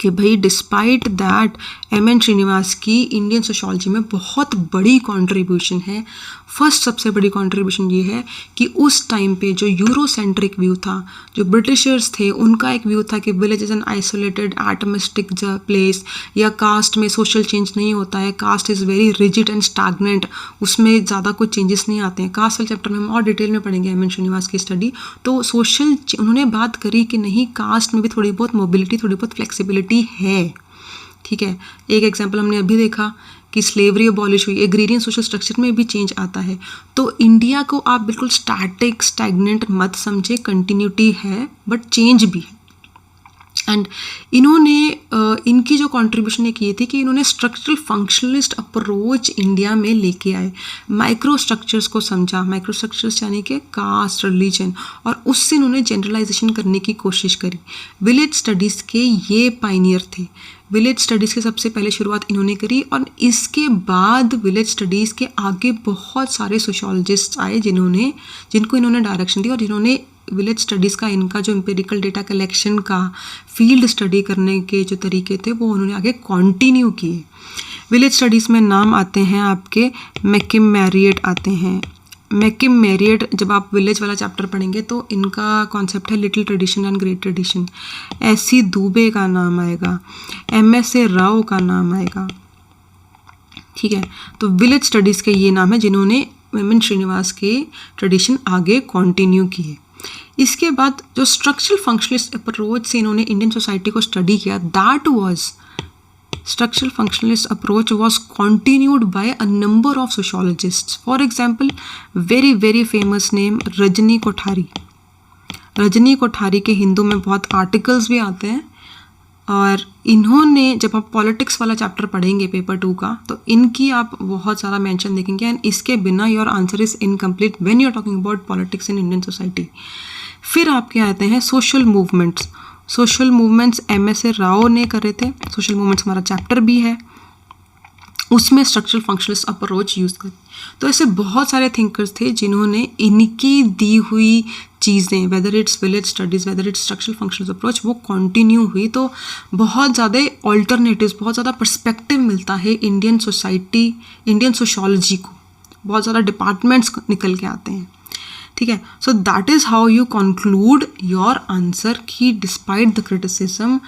कि भाई डिस्पाइट दैट M.N. श्रीनिवास की इंडियन सोशोलॉजी में बहुत बड़ी कंट्रीब्यूशन है। फर्स्ट सबसे बड़ी कंट्रीब्यूशन ये है कि उस टाइम पे जो यूरोसेंट्रिक व्यू था, जो ब्रिटिशर्स थे, उनका एक व्यू था कि village is an isolated atomistic place, या कास्ट में सोशल चेंज नहीं होता है, caste is very rigid and stagnant, उसमें ज़्यादा कुछ चेंजेस नहीं आते हैं। कास्ट वाले चैप्टर में हम और डिटेल में पढ़ेंगे M.N. श्रीनिवास की स्टडी। तो सोशल उन्होंने बात करी कि नहीं, कास्ट में भी थोड़ी बहुत मोबिलिटी, थोड़ी बहुत फ्लेक्सिबिलिटी है, ठीक है। एक एग्जांपल हमने अभी देखा कि स्लेवरी अबॉलिश हुई, एग्रीरियन सोशल स्ट्रक्चर में भी चेंज आता है। तो इंडिया को आप बिल्कुल स्टैटिक, स्टैग्नेंट मत समझे, कंटिन्यूटी है बट चेंज भी है। एंड इन्होंने इनकी जो कंट्रीब्यूशन ये की थी कि इन्होंने स्ट्रक्चरल फंक्शनलिस्ट अप्रोच इंडिया में लेके आए, माइक्रो स्ट्रक्चर्स को समझा, माइक्रो स्ट्रक्चर्स यानी कि कास्ट, रिलीजन, और उससे इन्होंने जनरलाइजेशन करने की कोशिश करी। विलेज स्टडीज़ के ये पायनियर थे, विलेज स्टडीज़ के सबसे पहले शुरुआत इन्होंने करी, और इसके बाद विलेज स्टडीज़ के आगे बहुत सारे सोशोलॉजिस्ट आए जिनको इन्होंने डायरेक्शन दी, और जिन्होंने विलेज स्टडीज़ का इनका जो एम्पिरिकल डेटा कलेक्शन का, फील्ड स्टडी करने के जो तरीके थे, वो उन्होंने आगे कंटिन्यू किए। विलेज स्टडीज़ में नाम आते हैं आपके मैकिम मैरियट आते हैं। मैकिम मैरियट, जब आप विलेज वाला चैप्टर पढ़ेंगे तो इनका कॉन्सेप्ट है little tradition and great tradition. SC. Dubey का नाम आएगा, M.S.A. राव का नाम आएगा, ठीक है। तो विलेज स्टडीज़ के ये नाम है जिन्होंने M.N. श्रीनिवास के ट्रेडिशन आगे कंटिन्यू किए। इसके बाद जो स्ट्रक्चरल फंक्शनलिस्ट अप्रोच से इन्होंने इंडियन सोसाइटी को स्टडी किया, that was structural functionalist approach was continued by a number of sociologists. For example, very very famous name Rajni Kothari. Rajni Kothari के हिंदू में बहुत आर्टिकल्स भी आते हैं, और इन्होंने, जब आप पॉलिटिक्स वाला चैप्टर पढ़ेंगे पेपर 2 का, तो इनकी आप बहुत सारा मेंशन देखेंगे, एंड इसके बिना your answer is incomplete when you are talking about politics in Indian society. फिर आपके आते हैं social movements. Social movements M.S.A. Rao ने करे थे. सोशल मूवमेंट्स हमारा चैप्टर भी है, उसमें स्ट्रक्चरल फंक्शनलिस्ट अप्रोच यूज़ कर. तो ऐसे बहुत सारे थिंकर्स थे जिन्होंने इनकी दी हुई चीज़ें, whether it's village studies, whether it's structural functionalist approach, वो कंटिन्यू हुई. तो बहुत ज़्यादा ऑल्टरनेटिव्स, बहुत ज़्यादा पर्सपेक्टिव मिलता है इंडियन सोसाइटी, इंडियन सोशोलॉजी को. बहुत ज़्यादा डिपार्टमेंट्स निकल के आते हैं. ठीक है. So that is how you conclude your answer कि despite the criticism,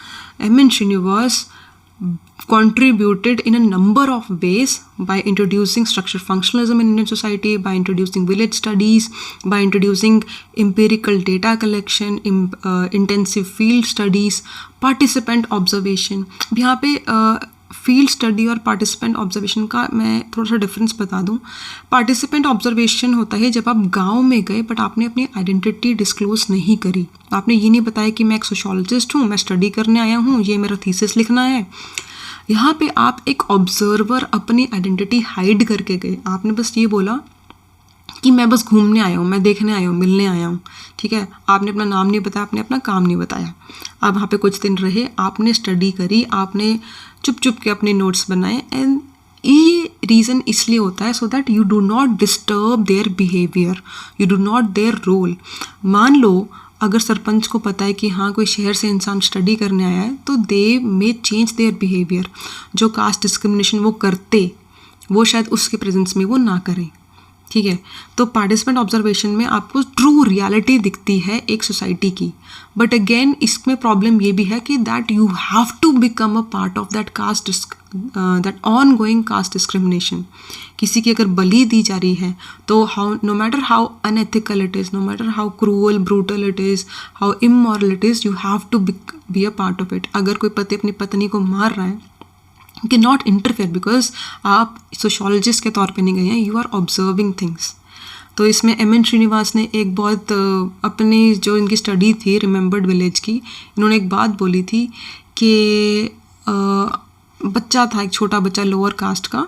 M.N. Srinivas contributed in a number of ways by introducing structural functionalism in Indian society, by introducing village studies, by introducing empirical data collection, intensive field studies, participant observation. यहाँ पे field study और participant observation का मैं थोड़ा सा difference बता दूं. Participant observation होता है जब आप गांव में गए बट आपने अपनी आइडेंटिटी डिस्क्लोज नहीं करी. आपने ये नहीं बताया कि मैं एक सोशोलॉजिस्ट हूँ, मैं स्टडी करने आया हूँ, ये मेरा थीसिस लिखना है. यहाँ पे आप एक ऑब्जर्वर अपनी आइडेंटिटी हाइड करके गए. आपने बस ये बोला कि मैं बस घूमने आया हूँ, मैं देखने आया हूँ, मिलने आया हूँ. ठीक है. आपने अपना नाम नहीं बताया, आपने अपना काम नहीं बताया. आप वहाँ पे कुछ दिन रहे, आपने स्टडी करी, आपने चुप चुप के अपने नोट्स बनाए. एंड ये रीज़न इसलिए होता है so that you do not disturb their behaviour, you do not their role. मान लो अगर सरपंच को पता है कि हाँ कोई शहर से इंसान स्टडी करने आया है, तो दे मे चेंज देयर बिहेवियर. जो कास्ट डिस्क्रिमिनेशन वो करते, वो शायद उसके प्रेजेंस में वो ना करें. ठीक है. तो पार्टिसिपेंट ऑब्जर्वेशन में आपको ट्रू रियलिटी दिखती है एक सोसाइटी की. बट अगेन इसमें प्रॉब्लम ये भी है कि that you have to become a part of that caste, that ongoing caste discrimination. किसी की अगर बलि दी जा रही है तो how, no matter how unethical it is, no matter how cruel brutal it is, how immoral it is, you have to be a part of it. अगर कोई पति अपनी पत्नी को मार रहा है, कि नॉट इंटरफेयर, बिकॉज आप सोशोलॉजिस्ट के तौर पे नहीं गए हैं, यू आर ऑब्जर्विंग थिंग्स. तो इसमें M.N. Srinivas ने एक बहुत अपनी जो इनकी स्टडी थी रिमेंबर्ड विलेज की, इन्होंने एक बात बोली थी कि बच्चा था, एक छोटा बच्चा लोअर कास्ट का,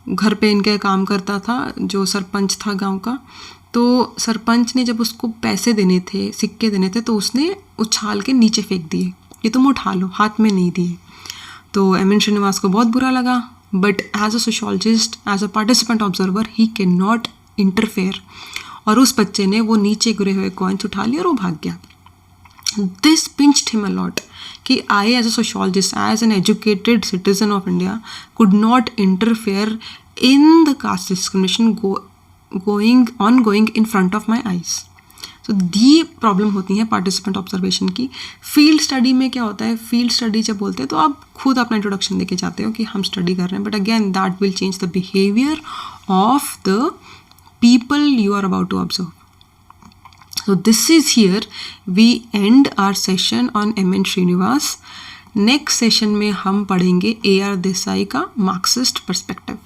घर पे इनके काम करता था, जो सरपंच था गांव का. तो सरपंच ने जब उसको पैसे देने थे, सिक्के देने थे, तो उसने उछाल के नीचे फेंक दिए कि तुम उठा लो, हाथ में नहीं दिए. तो M.N. Srinivas को बहुत बुरा लगा. But as a sociologist, as a participant observer, he can not interfere. और उस बच्चे ने वो नीचे गिरे हुए कॉइन्स उठा लिए और वो भाग गया. This pinched him a lot कि I as a sociologist, as an educated citizen of India, could not interfere in the caste discrimination going in front of my eyes. तो दी प्रॉब्लम होती है पार्टिसिपेंट ऑब्जर्वेशन की. Field study में क्या होता है, field study जब बोलते हैं तो आप खुद अपना इंट्रोडक्शन देके जाते हो कि हम स्टडी कर रहे हैं, but again that will change the behaviour of the people you are about to observe. So this is here we end our session on M.N. Srinivas. Next session में हम पढ़ेंगे A.R. देसाई का मार्क्सिस्ट पर्सपेक्टिव.